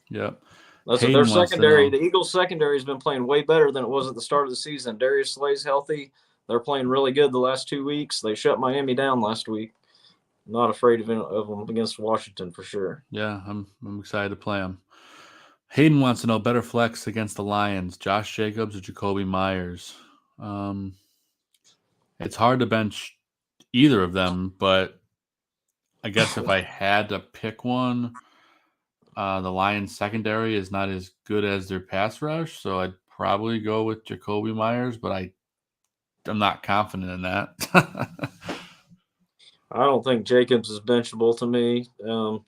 Yep. That's Hayden their wants to secondary. know. The Eagles secondary has been playing way better than it was at the start of the season. Darius Slay's healthy. They're playing really good the last 2 weeks. They shut Miami down last week. Not afraid of them against Washington for sure. Yeah, I'm excited to play them. Hayden wants to know better flex against the Lions, Josh Jacobs or Jacoby Myers. It's hard to bench either of them, but I guess if I had to pick one, the Lions secondary is not as good as their pass rush, so I'd probably go with Jacoby Myers, but I'm not confident in that. I don't think Jacobs is benchable to me.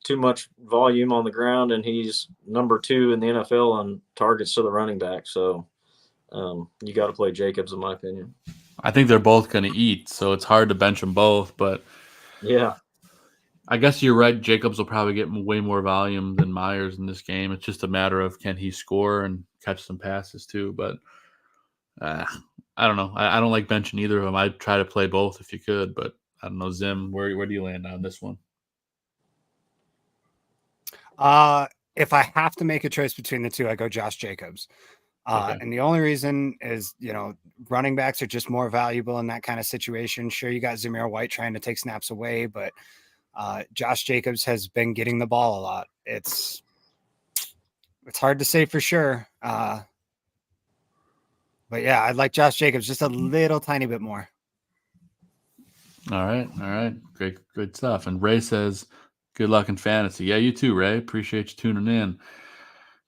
Too much volume on the ground, and he's number 2 in the NFL on targets to the running back. So you got to play Jacobs, in my opinion. I think they're both going to eat, so it's hard to bench them both, but Yeah. I guess you're right. Jacobs will probably get way more volume than Myers in this game. It's just a matter of can he score and catch some passes too. But I don't know. I don't like benching either of them. I'd try to play both if you could, but I don't know, Zim, where do you land on this one? If I have to make a choice between the two, I go Josh Jacobs. Okay. And the only reason is, running backs are just more valuable in that kind of situation. Sure, you got Zamir White trying to take snaps away, but Josh Jacobs has been getting the ball a lot. It's hard to say for sure. But yeah, I'd like Josh Jacobs just a little tiny bit more. All right. Great stuff. And Ray says, good luck in fantasy. Yeah, you too, Ray. Appreciate you tuning in.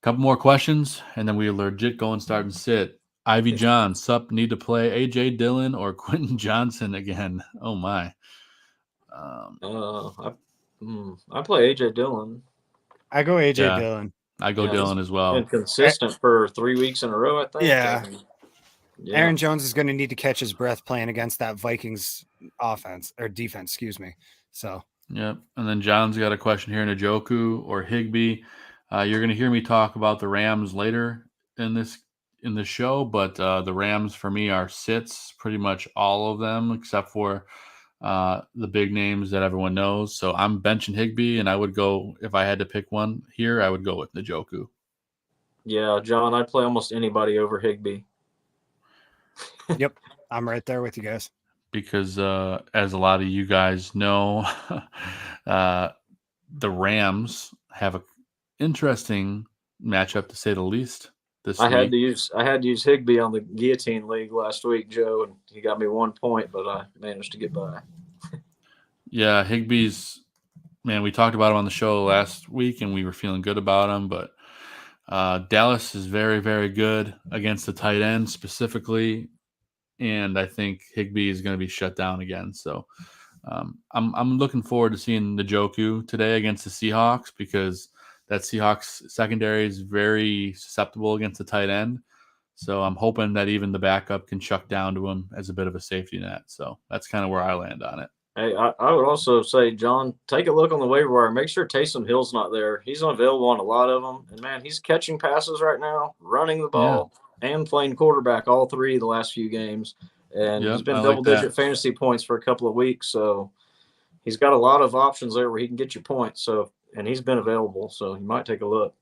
Couple more questions, and then we legit go and start and sit. Ivy John, sup, need to play A.J. Dillon or Quentin Johnson again? Oh, my. I play A.J. Dillon. I go A.J. Dillon. I go Dillon as well. Been consistent for 3 weeks in a row, I think. Yeah. Yeah. Aaron Jones is going to need to catch his breath playing against that Vikings defense, excuse me. So, yep. And then John's got a question here: Njoku or Higbee. You're going to hear me talk about the Rams later in this show, but the Rams for me are sits, pretty much all of them except for the big names that everyone knows. So I'm benching Higbee, and I would go, if I had to pick one here, I would go with Njoku. Yeah, John, I'd play almost anybody over Higbee. Yep, I'm right there with you guys. Because as a lot of you guys know, the Rams have an interesting matchup, to say the least. I had to use Higbee on the Guillotine League last week, Joe, and he got me 1 point, but I managed to get by. Yeah, Higbee's, man, we talked about him on the show last week, and we were feeling good about him, but Dallas is very, very good against the tight end specifically, and I think Higbee is going to be shut down again. So I'm looking forward to seeing Njoku today against the Seahawks, because that Seahawks secondary is very susceptible against the tight end. So I'm hoping that even the backup can chuck down to him as a bit of a safety net. So that's kind of where I land on it. Hey, I would also say, John, take a look on the waiver wire. Make sure Taysom Hill's not there. He's unavailable on a lot of them. And, man, he's catching passes right now, running the ball, and playing quarterback all three of the last few games. And he's been double-digit fantasy points for a couple of weeks. So he's got a lot of options there where he can get you points. And he's been available, so you might take a look.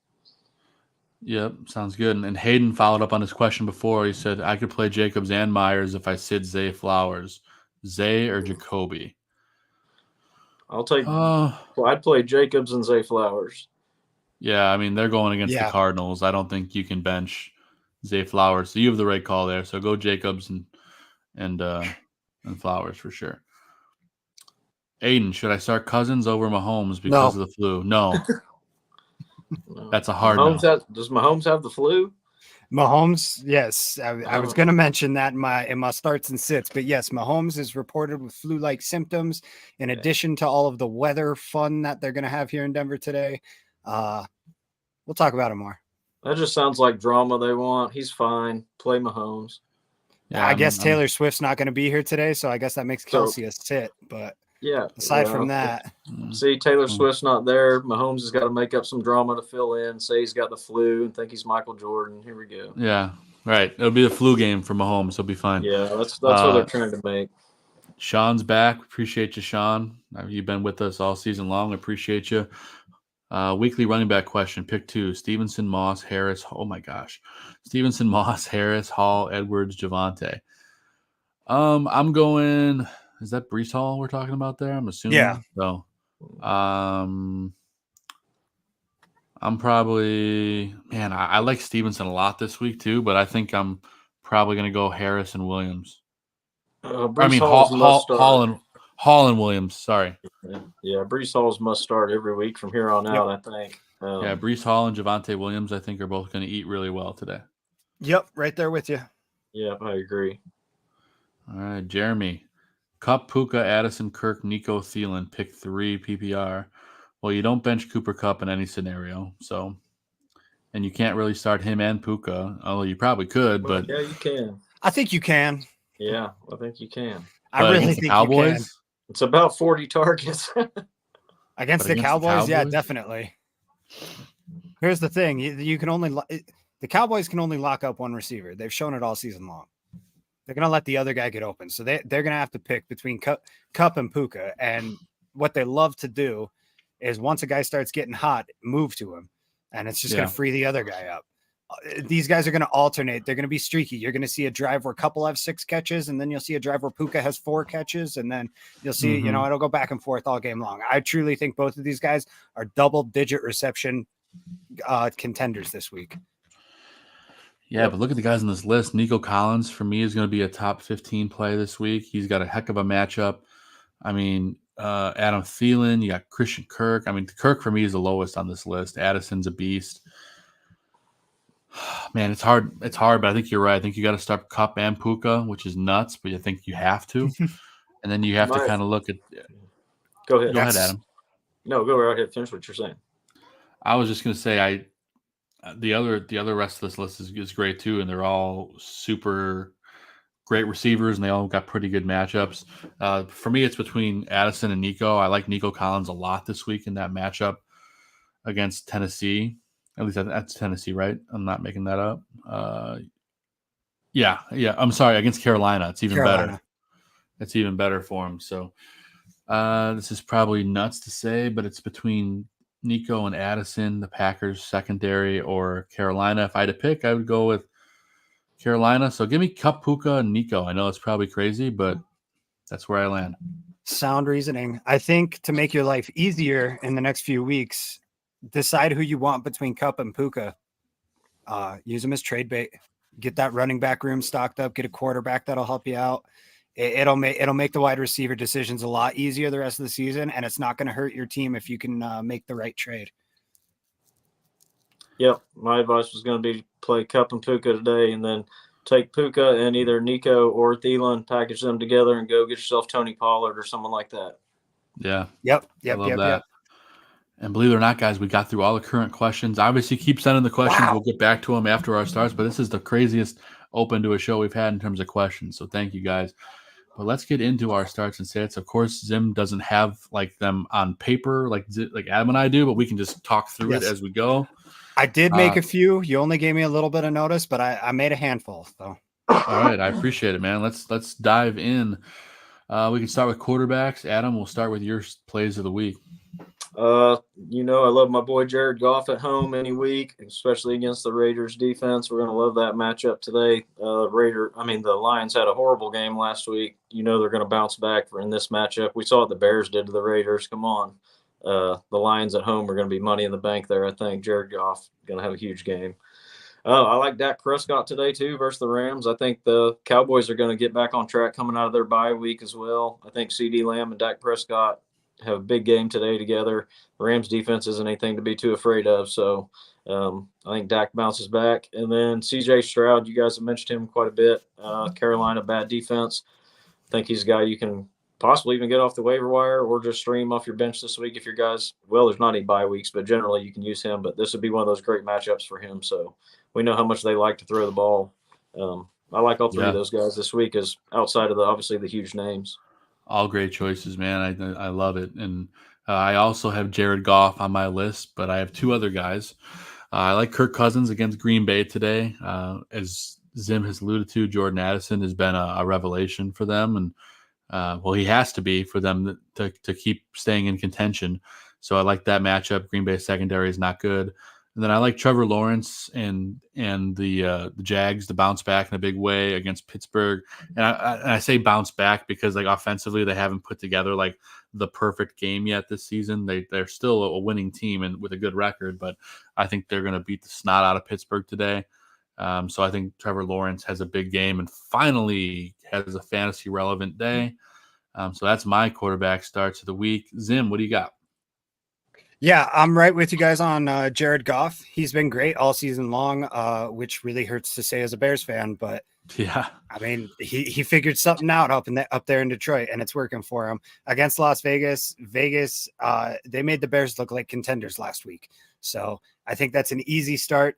Yep, sounds good. And Hayden followed up on his question before. He said, I could play Jacobs and Myers if I sit Zay Flowers. Zay or Jacoby? I'd play Jacobs and Zay Flowers. Yeah, I mean, they're going against the Cardinals. I don't think you can bench Zay Flowers. So you have the right call there. So go Jacobs and Flowers for sure. Aiden, should I start Cousins over Mahomes because of the flu? No. That's a hard no. Does Mahomes have the flu? Mahomes, yes. I was going to mention that in my starts and sits, but yes, Mahomes is reported with flu-like symptoms in addition to all of the weather fun that they're going to have here in Denver today. We'll talk about it more. That just sounds like drama they want. He's fine. Play Mahomes. Yeah, I guess Taylor Swift's not going to be here today, so I guess that makes Kelsey a sit, but aside from that. See, Taylor Swift's not there. Mahomes has got to make up some drama to fill in, say he's got the flu and think he's Michael Jordan. Here we go. Yeah, right. It'll be a flu game for Mahomes. He'll be fine. Yeah, that's what they're trying to make. Sean's back. Appreciate you, Sean. You've been with us all season long. Appreciate you. Weekly running back question. Pick 2. Stevenson, Moss, Harris. Oh, my gosh. Stevenson, Moss, Harris, Hall, Edwards, Javante. I'm going – is that Breece Hall we're talking about there? I'm assuming. Yeah. So, I'm probably – man, I like Stevenson a lot this week too, but I think I'm probably going to go Harris and Williams. Hall and Williams. Sorry. Yeah, Breece Hall's must start every week from here on out, I think. Breece Hall and Javante Williams, I think, are both going to eat really well today. Yep, right there with you. Yep, I agree. All right, Jeremy. Kupp, Puka, Addison, Kirk, Nico, Thielen. Pick 3 PPR. Well, you don't bench Cooper Kupp in any scenario, so – and you can't really start him and Puka, although you probably could, but – yeah, you can. I think you can. Yeah, I think you can. I really think Cowboys? You can. It's about 40 targets. Against the Cowboys? Yeah, definitely. Here's the thing. You can only – the Cowboys can only lock up one receiver. They've shown it all season long. they're going to let the other guy get open. So they're going to have to pick between Cup and Puka. And what they love to do is once a guy starts getting hot, move to him. And it's just going to free the other guy up. These guys are going to alternate. They're going to be streaky. You're going to see a drive where Couple have 6 catches, and then you'll see a drive where Puka has 4 catches, and then you'll see, it'll go back and forth all game long. I truly think both of these guys are double-digit reception contenders this week. Yeah, but look at the guys on this list. Nico Collins, for me, is going to be a top 15 play this week. He's got a heck of a matchup. I mean, Adam Thielen, you got Christian Kirk. I mean, Kirk, for me, is the lowest on this list. Addison's a beast. Man, it's hard. It's hard, but I think you're right. I think you got to start Cup and Puka, which is nuts, but I think you have to. And then you have to kind of look at. Go ahead. Go ahead, Adam. No, go right ahead. Finish what you're saying. I was just going to say, the other rest of this list is great too, and they're all super great receivers, and they all got pretty good matchups. For me, it's between Addison and Nico. I like Nico Collins a lot this week in that matchup against Tennessee. At least that's Tennessee, right? I'm not making that up. Yeah. I'm sorry, against Carolina. It's even better. It's even better for him. So this is probably nuts to say, but it's between Nico and Addison, the Packers secondary, or Carolina. If I had to pick, I would go with Carolina. So give me Cup, Puka, and Nico. I know it's probably crazy, but that's where I land. Sound reasoning. I think to make your life easier in the next few weeks, decide who you want between Cup and Puka. Use them as trade bait. Get that running back room stocked up. Get a quarterback that'll help you out. It'll make the wide receiver decisions a lot easier the rest of the season, and it's not going to hurt your team if you can make the right trade. Yep, my advice was going to be play Cup and Puka today, and then take Puka and either Nico or Thielen, package them together, and go get yourself Tony Pollard or someone like that. Yeah. Yep. I love that. And believe it or not, guys, we got through all the current questions. Obviously, keep sending the questions. Wow. We'll get back to them after our starts, but this is the craziest open to a show we've had in terms of questions. So thank you, guys. But let's get into our starts and sits. Of course, Zim doesn't have like them on paper like Adam and I do, but we can just talk through it as we go. I did make a few. You only gave me a little bit of notice, but I made a handful. So all right, I appreciate it, man. Let's dive in. We can start with quarterbacks. Adam, we'll start with your plays of the week. I love my boy Jared Goff at home any week, especially against the Raiders defense. We're going to love that matchup today. The Lions had a horrible game last week. They're going to bounce back in this matchup. We saw what the Bears did to the Raiders. Come on. The Lions at home are going to be money in the bank there. I think Jared Goff going to have a huge game. I like Dak Prescott today too versus the Rams. I think the Cowboys are going to get back on track coming out of their bye week as well. I think CD Lamb and Dak Prescott have a big game today together. The Rams defense isn't anything to be too afraid of. So I think Dak bounces back. And then CJ Stroud, you guys have mentioned him quite a bit. Carolina, bad defense. I think he's a guy you can possibly even get off the waiver wire or just stream off your bench this week if your guys, there's not any bye weeks, but generally you can use him. But this would be one of those great matchups for him. So we know how much they like to throw the ball. I like all three of those guys this week as outside of obviously the huge names. All great choices, man. I love it. And I also have Jared Goff on my list, but I have 2 other guys. I like Kirk Cousins against Green Bay today. As Zim has alluded to, Jordan Addison has been a revelation for them. And, he has to be for them to keep staying in contention. So I like that matchup. Green Bay secondary is not good. And then I like Trevor Lawrence and the Jags to bounce back in a big way against Pittsburgh. And I say bounce back because offensively they haven't put together the perfect game yet this season. They're still a winning team and with a good record, but I think they're going to beat the snot out of Pittsburgh today. So I think Trevor Lawrence has a big game and finally has a fantasy relevant day. So that's my quarterback starts of the week. Zim, what do you got? Yeah, I'm right with you guys on Jared Goff. He's been great all season long, which really hurts to say as a Bears fan. But yeah, I mean, he figured something out up there in Detroit, and it's working for him against Las Vegas. They made the Bears look like contenders last week, so I think that's an easy start.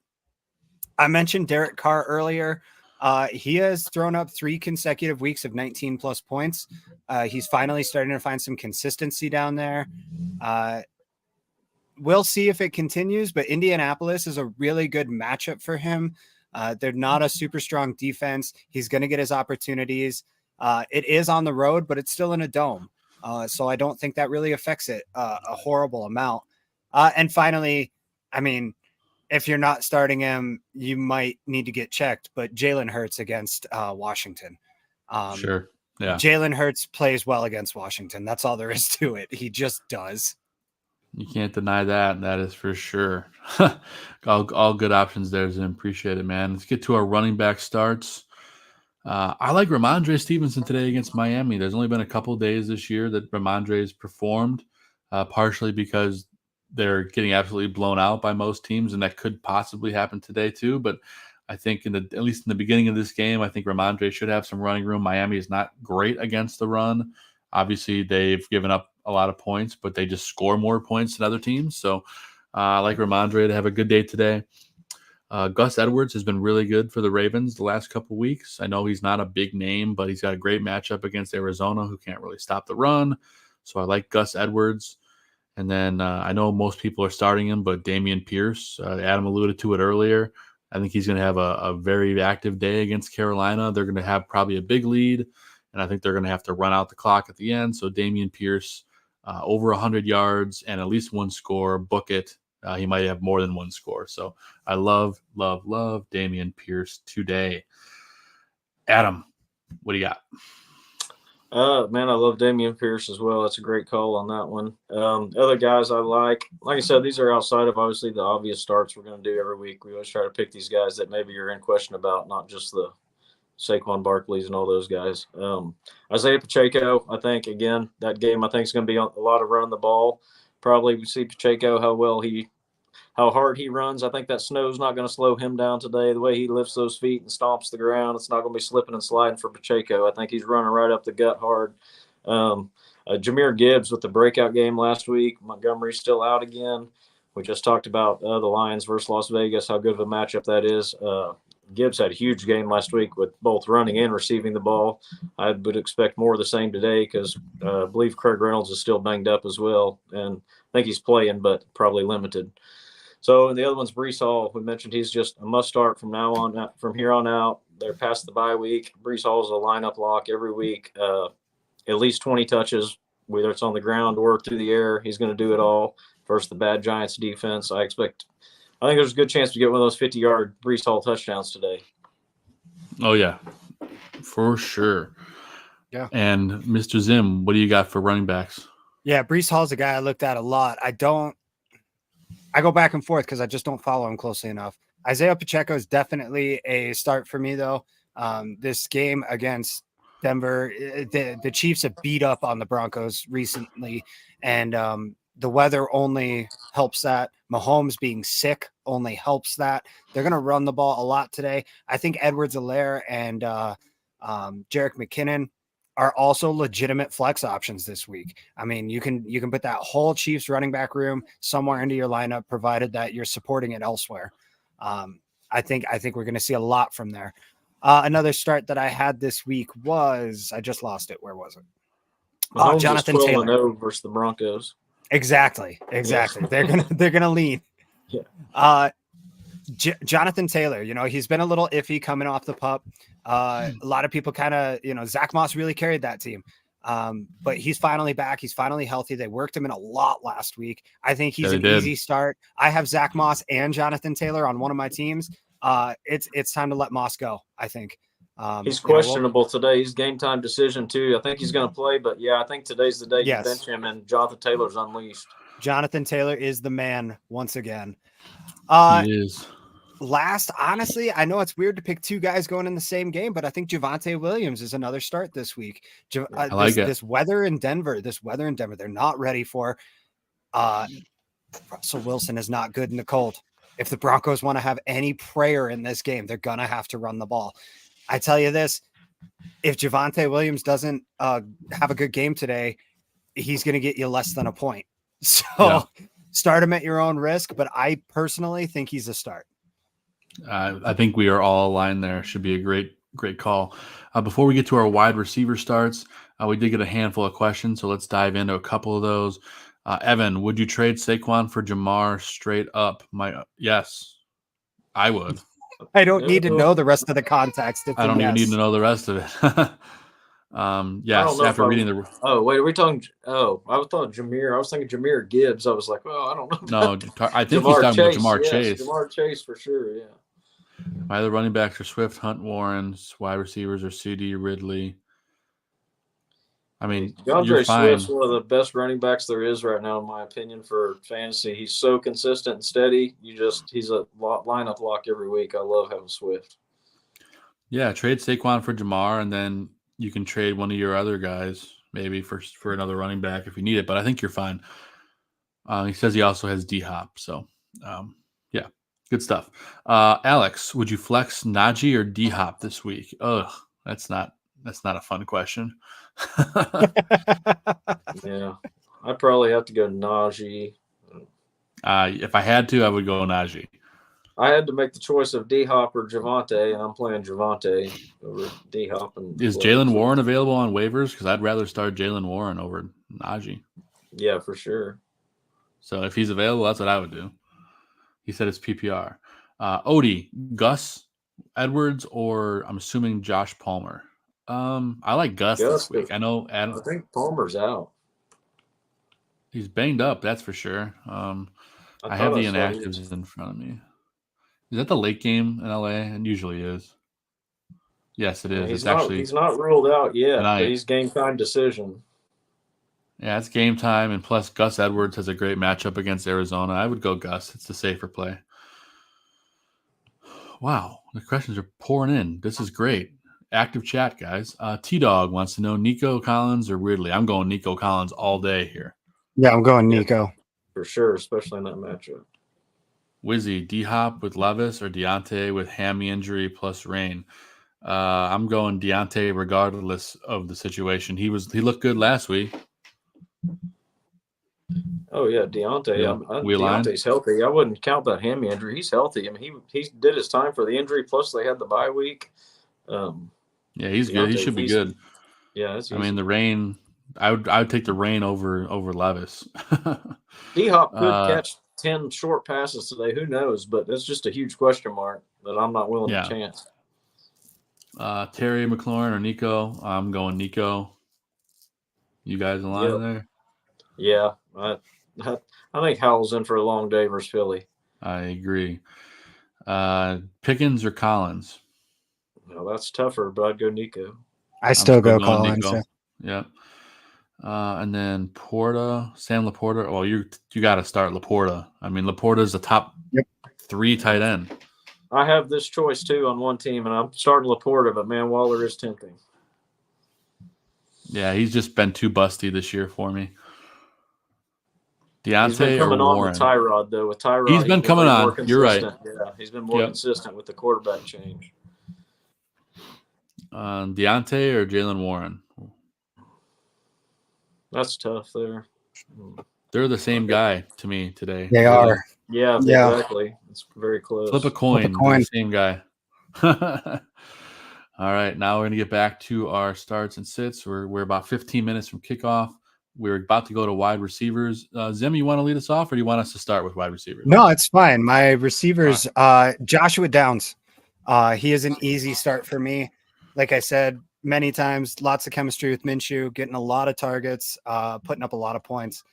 I mentioned Derek Carr earlier. He has thrown up 3 consecutive weeks of 19 plus points. He's finally starting to find some consistency down there. We'll see if it continues, but Indianapolis is a really good matchup for him. They're not a super strong defense. He's going to get his opportunities. It is on the road, but it's still in a dome. So I don't think that really affects it a horrible amount. And finally, I mean, if you're not starting him, you might need to get checked. But Jalen Hurts against Washington. Sure. Yeah. Jalen Hurts plays well against Washington. That's all there is to it. He just does. You can't deny that. That is for sure. all good options there, Zim. Appreciate it, man. Let's get to our running back starts. I like Ramondre Stevenson today against Miami. There's only been a couple of days this year that Ramondre has performed, partially because they're getting absolutely blown out by most teams, and that could possibly happen today too. But I think at least in the beginning of this game, I think Ramondre should have some running room. Miami is not great against the run. Obviously, they've given up a lot of points, but they just score more points than other teams. So I like Ramondre to have a good day today. Gus Edwards has been really good for the Ravens the last couple of weeks. I know he's not a big name, but he's got a great matchup against Arizona, who can't really stop the run. So I like Gus Edwards. And then I know most people are starting him, but Dameon Pierce, Adam alluded to it earlier. I think he's going to have a very active day against Carolina. They're going to have probably a big lead, and I think they're going to have to run out the clock at the end. So Dameon Pierce, over 100 yards and at least one score, book it. He might have more than one score. So I love Dameon Pierce today. Adam, what do you got? Man, I love Dameon Pierce as well. That's a great call on that one. Other guys I like I said, these are outside of obviously the obvious starts we're going to do every week. We always try to pick these guys that maybe you're in question about, not just the Saquon Barkley's and all those guys. Isaiah Pacheco, I think, again, that game I think is going to be a lot of running the ball. Probably we see Pacheco, how hard he runs. I think that snow's not going to slow him down today. The way he lifts those feet and stomps the ground, it's not going to be slipping and sliding for Pacheco. I think he's running right up the gut hard. Jahmyr Gibbs with the breakout game last week. Montgomery's still out again. We just talked about the Lions versus Las Vegas, how good of a matchup that is. Gibbs had a huge game last week with both running and receiving the ball. I would expect more of the same today because I believe Craig Reynolds is still banged up as well. And I think he's playing, but probably limited. So, and the other one's Breece Hall. We mentioned he's just a must start from here on out. They're past the bye week. Breece Hall is a lineup lock every week. At least 20 touches, whether it's on the ground or through the air. He's going to do it all versus the bad Giants defense. I think there's a good chance to get one of those 50-yard Breece Hall touchdowns today. Oh, yeah, for sure. Yeah. And Mr. Zim, what do you got for running backs? Yeah, Breece Hall's a guy I looked at a lot. I go back and forth because I just don't follow him closely enough. Isaiah Pacheco is definitely a start for me, though. This game against Denver, the Chiefs have beat up on the Broncos recently, and the weather only helps that. Mahomes being sick only helps that. They're going to run the ball a lot today. I think Edwards-Helaire and Jerick McKinnon are also legitimate flex options this week. I mean, you can put that whole Chiefs running back room somewhere into your lineup, provided that you're supporting it elsewhere. I think we're going to see a lot from there. Another start that I had this week was, I just lost it. Where was it? Mahomes Jonathan is 12-0 Taylor versus the Broncos. Exactly. They're gonna lean. Yeah. Jonathan Taylor, he's been a little iffy coming off the pup. A lot of people kind of, Zach Moss really carried that team. But he's finally back. He's finally healthy. They worked him in a lot last week. I think he's an easy start. I have Zach Moss and Jonathan Taylor on one of my teams. It's time to let Moss go, I think. He's questionable today. He's game time decision too. I think he's going to play, but yeah, I think today's the day you bench him and Jonathan Taylor's unleashed. Jonathan Taylor is the man once again. He is. Last, honestly, I know it's weird to pick two guys going in the same game, but I think Javonte Williams is another start this week. I like it. This weather in Denver, they're not ready for. Russell Wilson is not good in the cold. If the Broncos want to have any prayer in this game, they're going to have to run the ball. I tell you this, if Javonte Williams doesn't have a good game today, he's going to get you less than a point. So start him at your own risk, but I personally think he's a start. I think we are all aligned there. Should be a great call. Before we get to our wide receiver starts, we did get a handful of questions, so let's dive into a couple of those. Evan, would you trade Saquon for Jamar straight up? Yes, I would. I don't need to know the rest of the context. It's I don't even need yes. to know the rest of it. I don't Yes, know after if reading the Oh, wait, are we talking? Oh, I thought Jameer. I was thinking Jameer Gibbs. I was like, well, I don't know. no, about I think he's Jamar talking about Chase. Jamar Yes, Chase. Jamar Chase for sure. Yeah. My other running backs are Swift, Hunt, Warren. Wide receivers are CD, Ridley. I mean, you're DeAndre fine. Swift's one of the best running backs there is right now, in my opinion, for fantasy. He's so consistent and steady. He's a lineup lock every week. I love having Swift. Yeah, trade Saquon for Jamar, and then you can trade one of your other guys maybe for another running back if you need it. But I think you're fine. He says he also has D-Hop, so yeah, good stuff. Alex, would you flex Najee or D-Hop this week? Ugh, that's not a fun question. Yeah, I'd probably have to go Najee. If I had to, I would go Najee. I had to make the choice of D-Hop or Javonte, and I'm playing Javonte over D-Hop. Is Jalen Warren available on waivers? Because I'd rather start Jalen Warren over Najee. Yeah, for sure. So if he's available, that's what I would do. He said it's PPR. Odie, Gus Edwards, or I'm assuming Josh Palmer. I like Gus this week. I know Adam. I think Palmer's out. He's banged up, that's for sure. I have the inactives in front of me. Is that the late game in LA? It usually is. Yes, it is. He's not ruled out yet, tonight. But he's game time decision. Yeah, it's game time, and plus Gus Edwards has a great matchup against Arizona. I would go Gus. It's the safer play. Wow, the questions are pouring in. This is great. Active chat, guys. T-Dog wants to know Nico Collins or Ridley. I'm going Nico Collins all day here. Yeah, I'm going Nico. For sure, especially in that matchup. Wizzy, D-Hop with Levis or Deontay with hammy injury plus rain? I'm going Deontay regardless of the situation. He looked good last week. Oh yeah, Deontay. Yeah, Deontay's healthy. I wouldn't count that hammy injury. He's healthy. I mean, he did his time for the injury. Plus, they had the bye week. Yeah, he's good. He should be good. Yeah, that's easy. I mean, the rain. I would take the rain over Levis. D-Hop could catch 10 short passes today. Who knows? But it's just a huge question mark that I'm not willing to chance. Terry McLaurin or Nico? I'm going Nico. You guys in line there? Yeah, I think Howell's in for a long day versus Philly. I agree. Pickens or Collins? Well, that's tougher, but I'd go Nico. I still go Collins. Yeah. And then Sam Laporta. Well, you got to start Laporta. I mean, Laporta's the top 3 tight end. I have this choice too on one team, and I'm starting Laporta, but man, Waller is tempting. Yeah, he's just been too busty this year for me. He's been Deontay or coming on Warren? with Tyrod, though. With Tyrod, He's been coming on. You're right. Yeah, he's been more consistent with the quarterback change. Deontay or Jalen Warren? That's tough there. They're the same guy to me today. They are. Yeah, exactly. It's very close. Flip a coin. The same guy. All right, now we're going to get back to our starts and sits. We're about 15 minutes from kickoff. We're about to go to wide receivers. Zim, you want to lead us off, or do you want us to start with wide receivers? No, it's fine. My receivers, Joshua Downs. He is an easy start for me. Like I said many times, lots of chemistry with Minshew, getting a lot of targets, putting up a lot of points.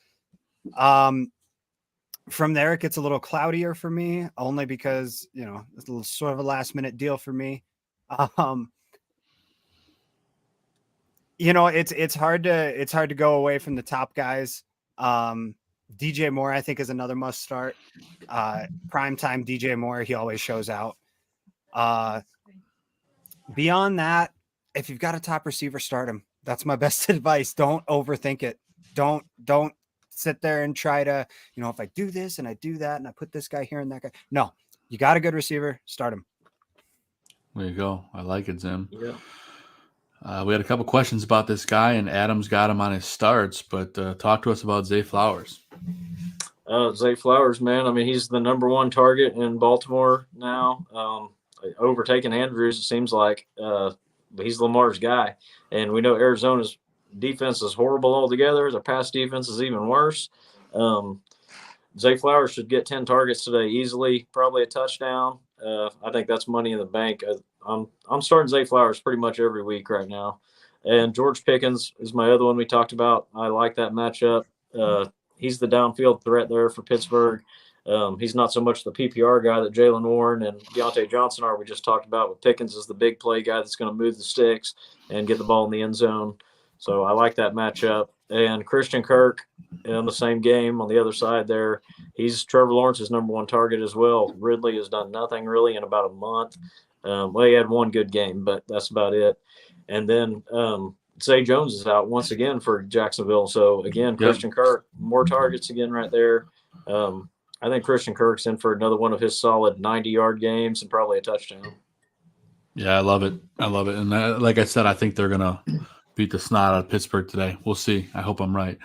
From there, it gets a little cloudier for me, only because, it's a little sort of a last-minute deal for me. It's hard to go away from the top guys. DJ Moore, I think, is another must start. Primetime DJ Moore, he always shows out. Beyond that, if you've got a top receiver, start him. That's my best advice. Don't overthink it. Don't sit there and try to, if I do this and I do that and I put this guy here and that guy. No, you got a good receiver, start him. There you go. I like it, Zim. Yeah. We had a couple questions about this guy, and Adam's got him on his starts, but talk to us about Zay Flowers. Zay Flowers, man. I mean, he's the number 1 target in Baltimore now. Overtaking Andrews, it seems like. He's Lamar's guy. And we know Arizona's defense is horrible altogether. Their pass defense is even worse. Zay Flowers should get 10 targets today easily, probably a touchdown. I think that's money in the bank. I'm starting Zay Flowers pretty much every week right now. And George Pickens is my other one we talked about. I like that matchup. He's the downfield threat there for Pittsburgh. He's not so much the PPR guy that Jalen Warren and Deontay Johnson are. We just talked about, but Pickens is the big play guy that's going to move the sticks and get the ball in the end zone. So I like that matchup. And Christian Kirk in the same game on the other side there, he's Trevor Lawrence's number one target as well. Ridley has done nothing really in about a month. Well, he had one good game, but that's about it. And then Zay Jones is out once again for Jacksonville. So, again, Christian Kirk, more targets again right there. I think Christian Kirk's in for another one of his solid 90-yard games and probably a touchdown. Yeah, I love it. And like I said, I think they're going to beat the snot out of Pittsburgh today. We'll see. I hope I'm right.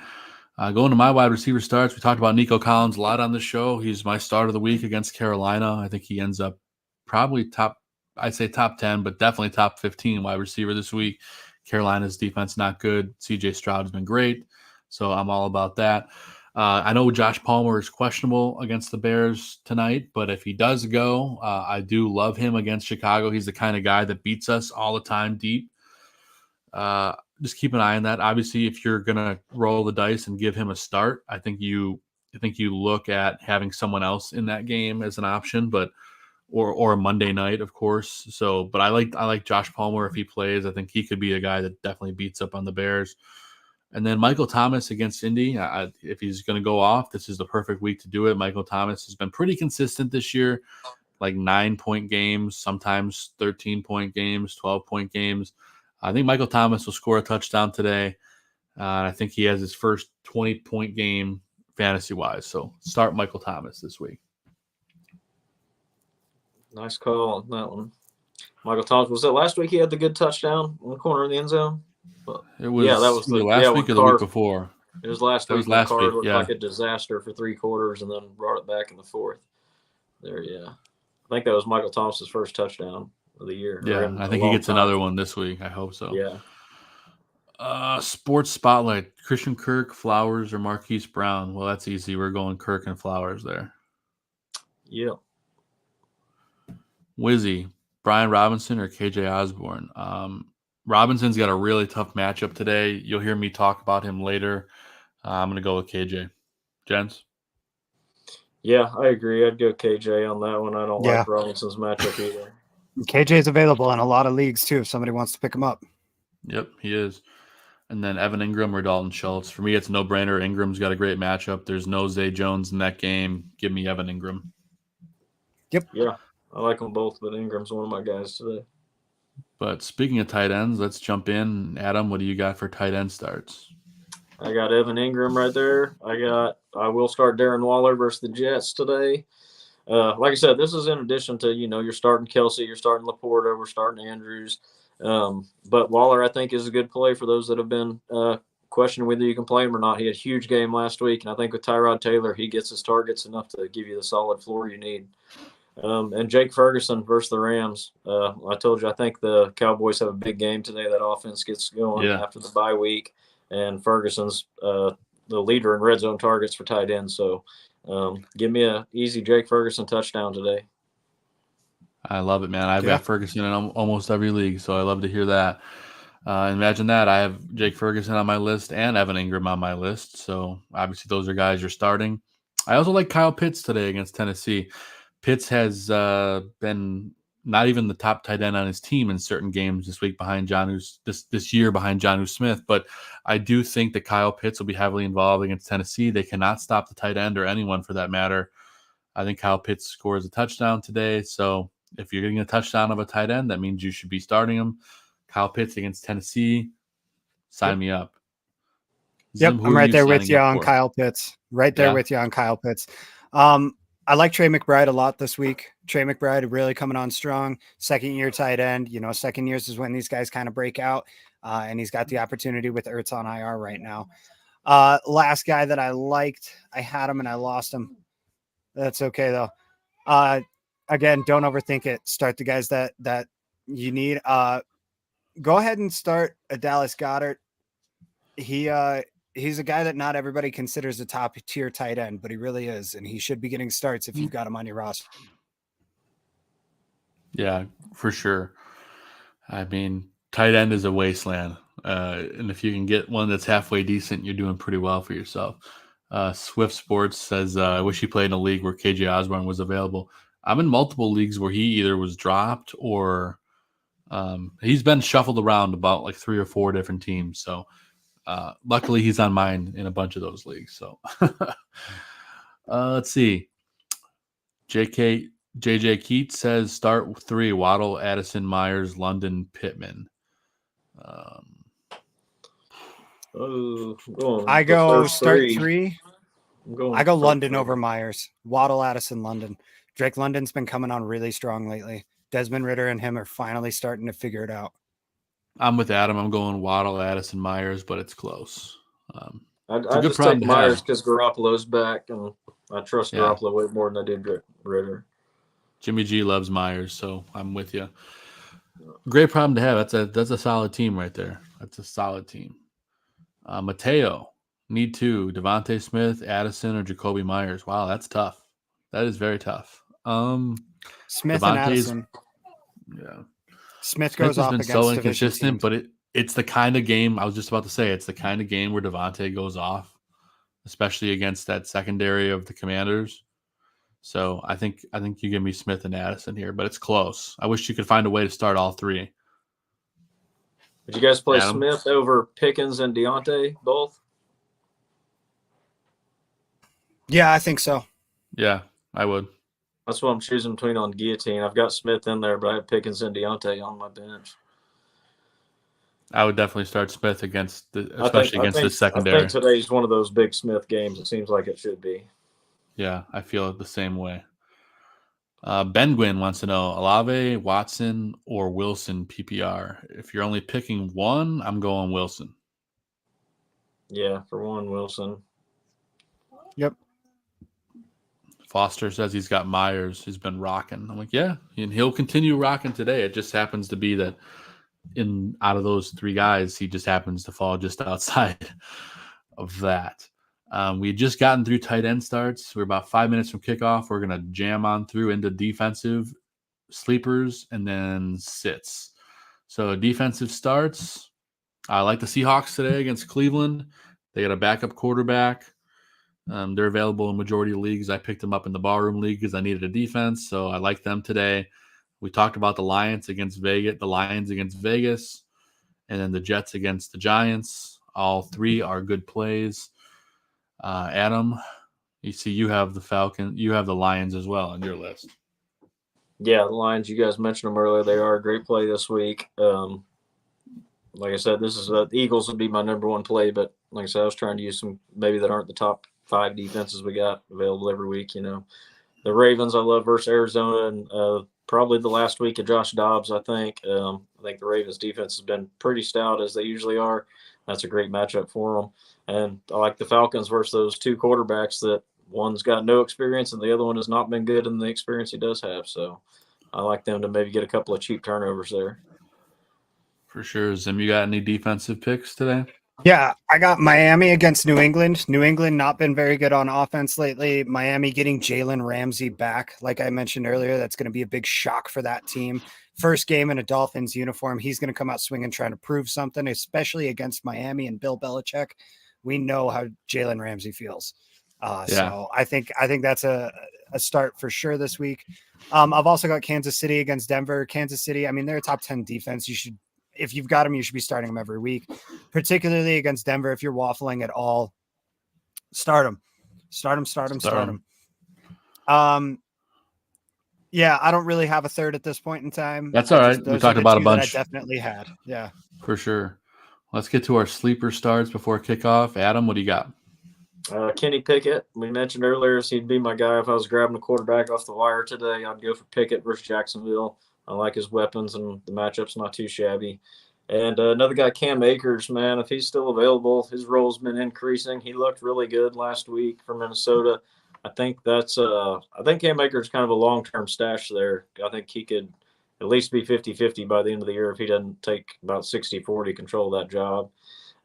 Going to my wide receiver starts, we talked about Nico Collins a lot on the show. He's my start of the week against Carolina. I think he ends up probably top 10, but definitely top 15 wide receiver this week. Carolina's defense not good. CJ Stroud has been great, so I'm all about that. I know Josh Palmer is questionable against the Bears tonight, but if he does go, I do love him against Chicago. He's the kind of guy that beats us all the time deep. Just keep an eye on that. Obviously, if you're gonna roll the dice and give him a start, I think you look at having someone else in that game as an option, but or a Monday night, of course. So, but I like Josh Palmer if he plays. I think he could be a guy that definitely beats up on the Bears. And then Michael Thomas against Indy. If he's going to go off, this is the perfect week to do it. Michael Thomas has been pretty consistent this year, like 9-point games, sometimes 13-point games, 12-point games. I think Michael Thomas will score a touchdown today. I think he has his first 20-point game fantasy-wise. So start Michael Thomas this week. Nice call on that one. Michael Thomas, was it last week he had the good touchdown on the corner of the end zone? It was, that was last week or the week before. It was last week. It was last week. Looked like a disaster for 3 quarters and then brought it back in the 4th. There, yeah. I think that was Michael Thomas's first touchdown of the year. Yeah, I think he gets another one this week. I hope so. Yeah. Sports Spotlight: Christian Kirk, Flowers, or Marquise Brown? Well, that's easy. We're going Kirk and Flowers there. Yeah. Wizzy: Brian Robinson or KJ Osborne? Robinson's got a really tough matchup today. You'll hear me talk about him later. I'm going to go with KJ. Gents? Yeah, I agree. I'd go KJ on that one. I don't like Robinson's matchup either. KJ's available in a lot of leagues, too, if somebody wants to pick him up. Yep, he is. And then Evan Ingram or Dalton Schultz. For me, it's a no-brainer. Ingram's got a great matchup. There's no Zay Jones in that game. Give me Evan Ingram. Yep. Yeah, I like them both, but Ingram's one of my guys today. But speaking of tight ends, let's jump in. Adam, what do you got for tight end starts? I got Evan Ingram right there. I will start Darren Waller versus the Jets today. Like I said, this is in addition to, you're starting Kelsey, you're starting Laporta, we're starting Andrews. But Waller, I think, is a good play for those that have been questioning whether you can play him or not. He had a huge game last week, and I think with Tyrod Taylor, he gets his targets enough to give you the solid floor you need. And Jake Ferguson versus the Rams. I told you, I think the Cowboys have a big game today. That offense gets going after the bye week. And Ferguson's the leader in red zone targets for tight ends. So give me an easy Jake Ferguson touchdown today. I love it, man. I've got Ferguson in almost every league, so I love to hear that. Imagine that. I have Jake Ferguson on my list and Evan Ingram on my list. So obviously those are guys you're starting. I also like Kyle Pitts today against Tennessee. Pitts has been not even the top tight end on his team in certain games this week behind this year behind Jonnu Smith. But I do think that Kyle Pitts will be heavily involved against Tennessee. They cannot stop the tight end or anyone for that matter. I think Kyle Pitts scores a touchdown today. So if you're getting a touchdown of a tight end, that means you should be starting him. Kyle Pitts against Tennessee, sign me up. Yep, I'm right there with you on Kyle Pitts. Right there with you on Kyle Pitts. I like Trey McBride a lot this week. Trey McBride really coming on strong. Second-year tight end. Second years is when these guys kind of break out, and he's got the opportunity with Ertz on IR right now. Last guy that I liked, I had him and I lost him. That's okay, though. Again, don't overthink it. Start the guys that you need. Go ahead and start a Dallas Goedert. He he's a guy that not everybody considers a top tier tight end, but he really is, and he should be getting starts if you've got him on your roster. Yeah, for sure. I mean, tight end is a wasteland. And if you can get one that's halfway decent, you're doing pretty well for yourself. Swift Sports says, I wish he played in a league where KJ Osborne was available. I'm in multiple leagues where he either was dropped or he's been shuffled around about like 3 or 4 different teams. So luckily he's on mine in a bunch of those leagues. So let's see. JJ Keats says start with 3: Waddle, Addison, Myers, London, Pittman. I go start 3. I go London over Myers. Waddle, Addison, London. Drake London's been coming on really strong lately. Desmond Ridder and him are finally starting to figure it out. I'm with Adam. I'm going Waddle, Addison, Myers, but it's close. I just take Myers because Garoppolo's back, and I trust Garoppolo way more than I did Ridder. Jimmy G loves Myers, so I'm with you. Great problem to have. That's a solid team right there. That's a solid team. Mateo, need 2. Devontae Smith, Addison, or Jacoby Myers. Wow, that's tough. That is very tough. Smith and Addison. Yeah. Smith goes off against so inconsistent, but it's the kind of game I was just about to say. It's the kind of game where Devontae goes off, especially against that secondary of the Commanders. So I think you give me Smith and Addison here, but it's close. I wish you could find a way to start all 3. Would you guys play Smith over Pickens and Deontay both? Yeah, I think so. Yeah, I would. That's what I'm choosing between on guillotine. I've got Smith in there, but I have Pickens and Deontay on my bench. I would definitely start Smith especially against the secondary. I think today's one of those big Smith games. It seems like it should be. Yeah, I feel the same way. Ben Gwynn wants to know Olave, Watson, or Wilson PPR. If you're only picking one, I'm going Wilson. Yeah, for one, Wilson. Yep. Foster says he's got Myers. He's been rocking. I'm like, yeah, and he'll continue rocking today. It just happens to be that out of those 3 guys, he just happens to fall just outside of that. We had just gotten through tight end starts. We're about 5 minutes from kickoff. We're going to jam on through into defensive sleepers and then sits. So defensive starts. I like the Seahawks today against Cleveland. They got a backup quarterback. They're available in majority of leagues. I picked them up in the ballroom league because I needed a defense, so I like them today. We talked about the Lions against Vegas, and then the Jets against the Giants. All 3 are good plays. Adam, you have the Lions as well on your list. Yeah, the Lions, you guys mentioned them earlier. They are a great play this week. Like I said, the Eagles would be my number 1 play, but like I said, I was trying to use some maybe that aren't the top 5 defenses we got available every week. The Ravens I love versus Arizona, and probably the last week of Josh Dobbs. I think the Ravens defense has been pretty stout as they usually are. That's a great matchup for them. And I like the Falcons versus those 2 quarterbacks that one's got no experience and the other one has not been good in the experience he does have. So I like them to maybe get a couple of cheap turnovers there. For sure. Zim, you got any defensive picks today? Yeah, I got Miami against New England. New England not been very good on offense lately. Miami getting Jalen Ramsey back. Like I mentioned earlier, that's going to be a big shock for that team. First game in a Dolphins uniform. He's going to come out swinging, trying to prove something, especially against Miami and Bill Belichick. We know how Jalen Ramsey feels. So I think that's a start for sure this week. I've also got Kansas City against Denver. Kansas City, I mean, they're a top 10 defense. If you've got them, you should be starting them every week, particularly against Denver. If you're waffling at all, start them. Yeah, I don't really have a third at this point in time. That's all right. We talked about a bunch. I definitely had. Yeah, for sure. Let's get to our sleeper starts before kickoff. Adam, what do you got? Kenny Pickett. We mentioned earlier he'd be my guy if I was grabbing a quarterback off the wire today. I'd go for Pickett versus Jacksonville. I like his weapons, and the matchup's not too shabby. And another guy, Cam Akers, man, if he's still available, his role's been increasing. He looked really good last week for Minnesota. I think Cam Akers is kind of a long-term stash there. I think he could at least be 50-50 by the end of the year if he doesn't take about 60-40 control of that job.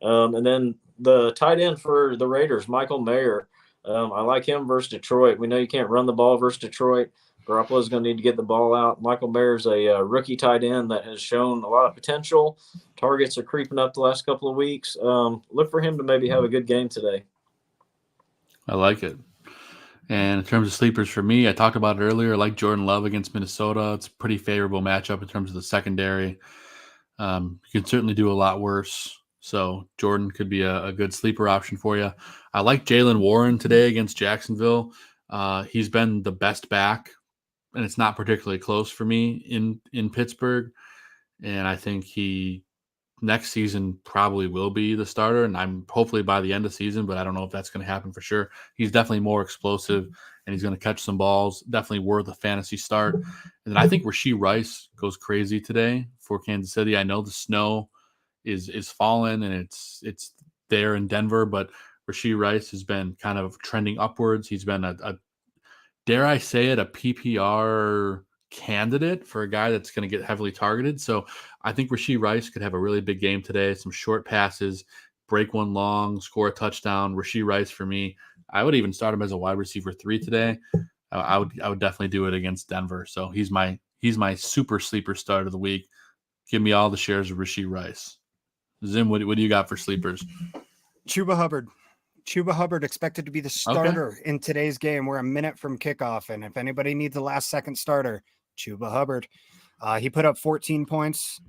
And then the tight end for the Raiders, Michael Mayer. I like him versus Detroit. We know you can't run the ball versus Detroit. Garoppolo's going to need to get the ball out. Michael Mayer's a rookie tight end that has shown a lot of potential. Targets are creeping up the last couple of weeks. Look for him to maybe have a good game today. I like it. And in terms of sleepers for me, I talked about it earlier. I like Jordan Love against Minnesota. It's a pretty favorable matchup in terms of the secondary. You can certainly do a lot worse. So Jordan could be a good sleeper option for you. I like Jaylen Warren today against Jacksonville. He's been the best back, and it's not particularly close for me in Pittsburgh. And I think he next season probably will be the starter, and I'm hopefully by the end of the season, but I don't know if that's going to happen for sure. He's definitely more explosive, and he's going to catch some balls. Definitely worth a fantasy start. And then I think Rashee Rice goes crazy today for Kansas City. I know the snow is falling, and it's there in Denver, but Rashee Rice has been kind of trending upwards. He's been a dare I say it, a PPR candidate for a guy that's going to get heavily targeted. So I think Rashee Rice could have a really big game today. Some short passes, break one long, score a touchdown. Rashee Rice for me. I would even start him as a wide receiver 3 today. I would definitely do it against Denver. So he's my super sleeper start of the week. Give me all the shares of Rashee Rice. Zim, what do you got for sleepers? Chuba Hubbard expected to be the starter in today's game. We're a minute from kickoff, and if anybody needs a last-second starter, Chuba Hubbard. He put up 16 points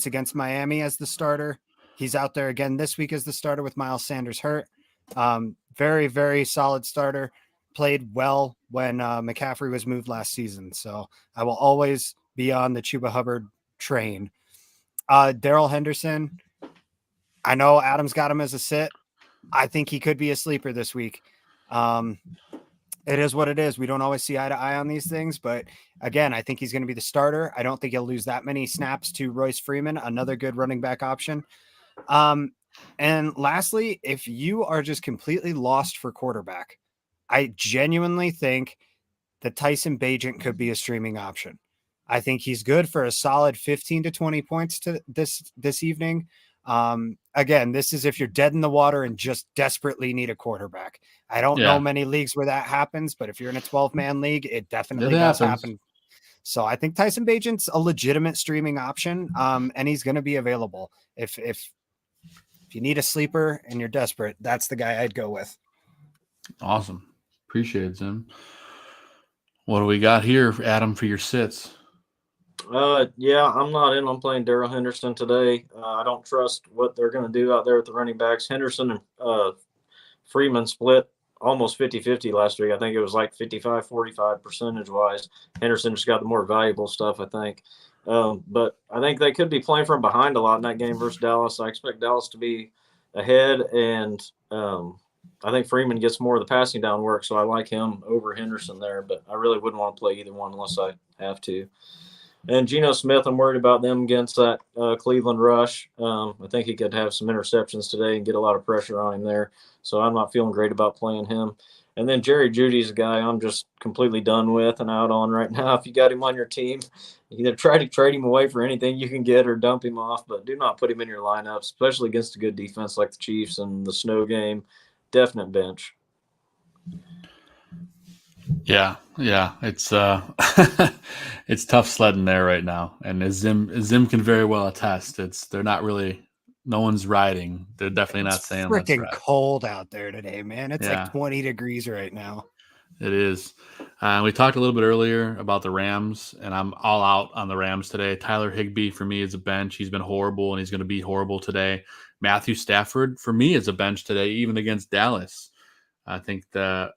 against Miami as the starter. He's out there again this week as the starter with Miles Sanders hurt. Very, very solid starter. Played well when McCaffrey was moved last season. So I will always be on the Chuba Hubbard train. Darrell Henderson, I know Adam's got him as a sit. I think he could be a sleeper this week. It is what it is. We don't always see eye to eye on these things, but again, I think he's going to be the starter. I don't think he'll lose that many snaps to Royce Freeman, another good running back option. And lastly, if you are just completely lost for quarterback, I genuinely think that Tyson Bagent could be a streaming option. I think he's good for a solid 15 to 20 points to this evening. Again, this is if you're dead in the water and just desperately need a quarterback. I don't know many leagues where that happens, but if you're in a 12-man league, it definitely does happen. So I think Tyson Bagent's a legitimate streaming option, and he's going to be available. If you need a sleeper and you're desperate, that's the guy I'd go with. Awesome. Appreciate it, Zim. What do we got here, Adam, for your sits? Yeah, I'm not in on playing Darrell Henderson today. I don't trust what they're going to do out there with the running backs. Henderson and Freeman split almost 50-50 last week. I think it was like 55-45 percentage-wise. Henderson just got the more valuable stuff, I think. But I think they could be playing from behind a lot in that game versus Dallas. I expect Dallas to be ahead, and I think Freeman gets more of the passing down work, so I like him over Henderson there. But I really wouldn't want to play either one unless I have to. And Geno Smith, I'm worried about them against that Cleveland rush. I think he could have some interceptions today and get a lot of pressure on him there. So I'm not feeling great about playing him. And then Jerry Jeudy's a guy I'm just completely done with and out on right now. If you got him on your team, either try to trade him away for anything you can get or dump him off, but do not put him in your lineups, especially against a good defense like the Chiefs and the snow game. Definite bench. Yeah, it's it's tough sledding there right now, and as Zim can very well attest, they're not really. No one's riding. They're definitely not saying. It's freaking cold out there today, man. It's like 20 degrees right now. It is. We talked a little bit earlier about the Rams, and I'm all out on the Rams today. Tyler Higbee for me is a bench. He's been horrible, and he's going to be horrible today. Matthew Stafford for me is a bench today, even against Dallas. I think they're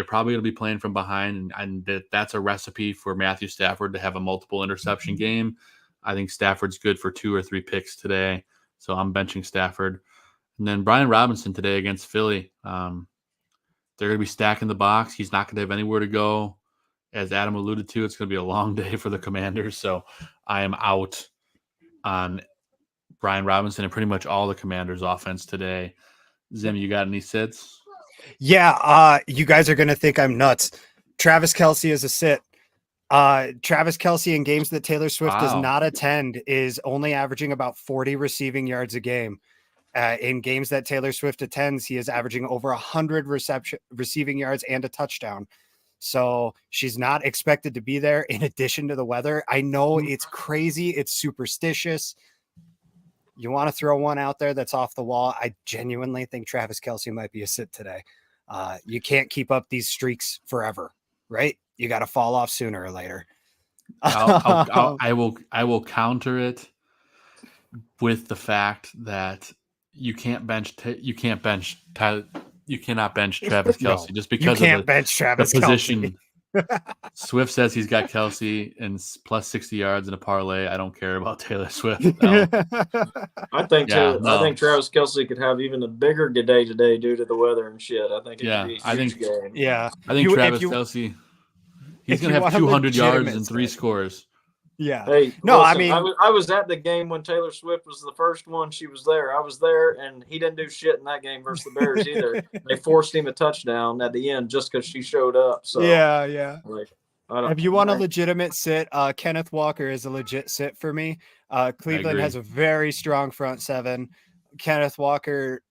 probably going to be playing from behind, and that's a recipe for Matthew Stafford to have a multiple interception game. I think Stafford's good for 2 or 3 picks today, so I'm benching Stafford. And then Brian Robinson today against Philly. They're going to be stacking the box. He's not going to have anywhere to go. As Adam alluded to, it's going to be a long day for the Commanders, so I am out on Brian Robinson and pretty much all the Commanders' offense today. Zim, you got any sits? Yeah, you guys are going to think I'm nuts. Travis Kelce is a sit. Travis Kelce in games that Taylor Swift does Wow. not attend is only averaging about 40 receiving yards a game. In games that Taylor Swift attends, he is averaging over 100 receiving yards and a touchdown. So she's not expected to be there in addition to the weather. I know it's crazy. It's superstitious. You want to throw one out there that's off the wall. I genuinely think Travis Kelce might be a sit today. You can't keep up these streaks forever, right? You got to fall off sooner or later. I will counter it with the fact that you cannot bench Travis Kelce just because you can't of bench Travis the Kelce. position. Swift says he's got Kelce and plus 60 yards in a parlay. I don't care about Taylor Swift. No. I think Yeah, no. I think Travis Kelce could have even a bigger good day today due to the weather and shit. I think it could be a huge game. Yeah. I think Travis Kelce, he's going to have 200 yards and 3 scores. Yeah. Hey, no, listen, I mean, I was at the game when Taylor Swift was the first one. She was there. I was there, and he didn't do shit in that game versus the Bears either. They forced him a touchdown at the end just because she showed up. So yeah. Like, if you want a legitimate sit, Kenneth Walker is a legit sit for me. Cleveland has a very strong front seven. Kenneth Walker,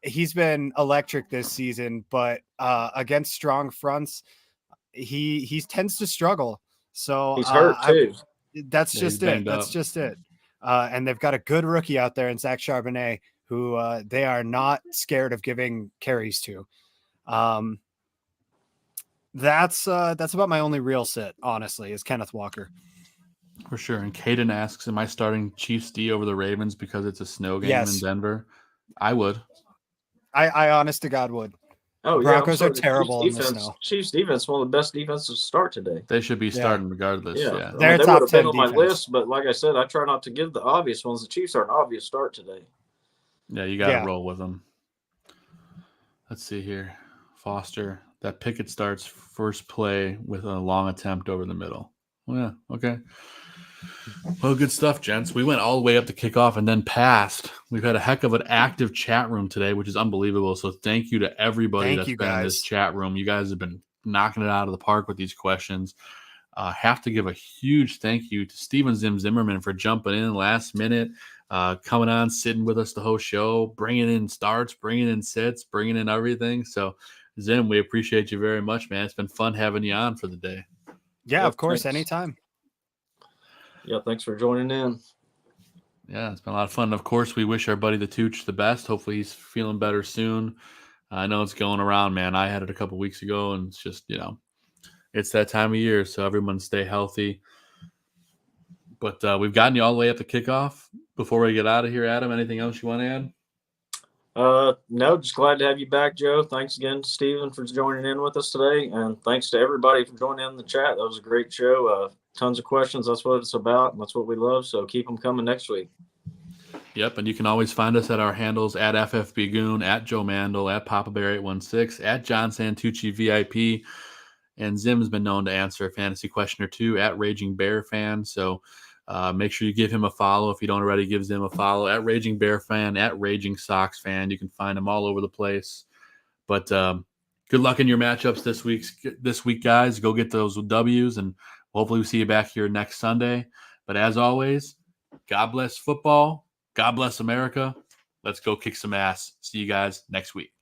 he's been electric this season, but against strong fronts, he tends to struggle. So he's hurt too. That's just it. And they've got a good rookie out there in Zach Charbonnet, who they are not scared of giving carries to. That's about my only real sit, honestly, is Kenneth Walker. For sure. And Caden asks, am I starting Chiefs D over the Ravens because it's a snow game in Denver? I would. I honest to God would. Oh, Broncos yeah, are terrible in the snow. Chiefs defense, one of the best defenses to start today. They should be starting regardless. Yeah. They're they top would have 10 been on my defense. list, but like I said, I try not to give the obvious ones. The Chiefs are an obvious start today. Yeah, you got to roll with them. Let's see here. Foster. That Pickett starts first play with a long attempt over the middle. Well, yeah, okay. Well, good stuff, gents. We went all the way up to kickoff and then passed. We've had a heck of an active chat room today, which is unbelievable. So thank you to everybody that's been in this chat room. You guys have been knocking it out of the park with these questions. Have to give a huge thank you to Steven Zimmerman for jumping in last minute, coming on, sitting with us the whole show, bringing in starts, bringing in sits, bringing in everything. So, Zim, we appreciate you very much, man. It's been fun having you on for the day. Yeah, of course, thanks. anytime. Yeah, thanks for joining in. Yeah, it's been a lot of fun. Of course, we wish our buddy the Tooch the best. Hopefully he's feeling better soon. I know it's going around, man. I had it a couple weeks ago, and it's just, it's that time of year, so everyone stay healthy. But we've gotten you all the way up to kickoff. Before we get out of here, Adam, anything else you want to add? No, just glad to have you back, Joe. Thanks again to Steven for joining in with us today, and thanks to everybody for joining in the chat. That was a great show. Tons of questions. That's what it's about, and that's what we love. So keep them coming next week. Yep, and you can always find us at our handles at FFB Goon, at Joe Mandel, at Papa Bear 816, at John Santucci VIP, and Zim's been known to answer a fantasy question or two at Raging Bear Fan. So make sure you give him a follow if you don't already give Zim a follow at Raging Bear Fan, at Raging Sox Fan. You can find them all over the place. But good luck in your matchups this week, guys. Go get those W's, and hopefully we see you back here next Sunday. But as always, God bless football. God bless America. Let's go kick some ass. See you guys next week.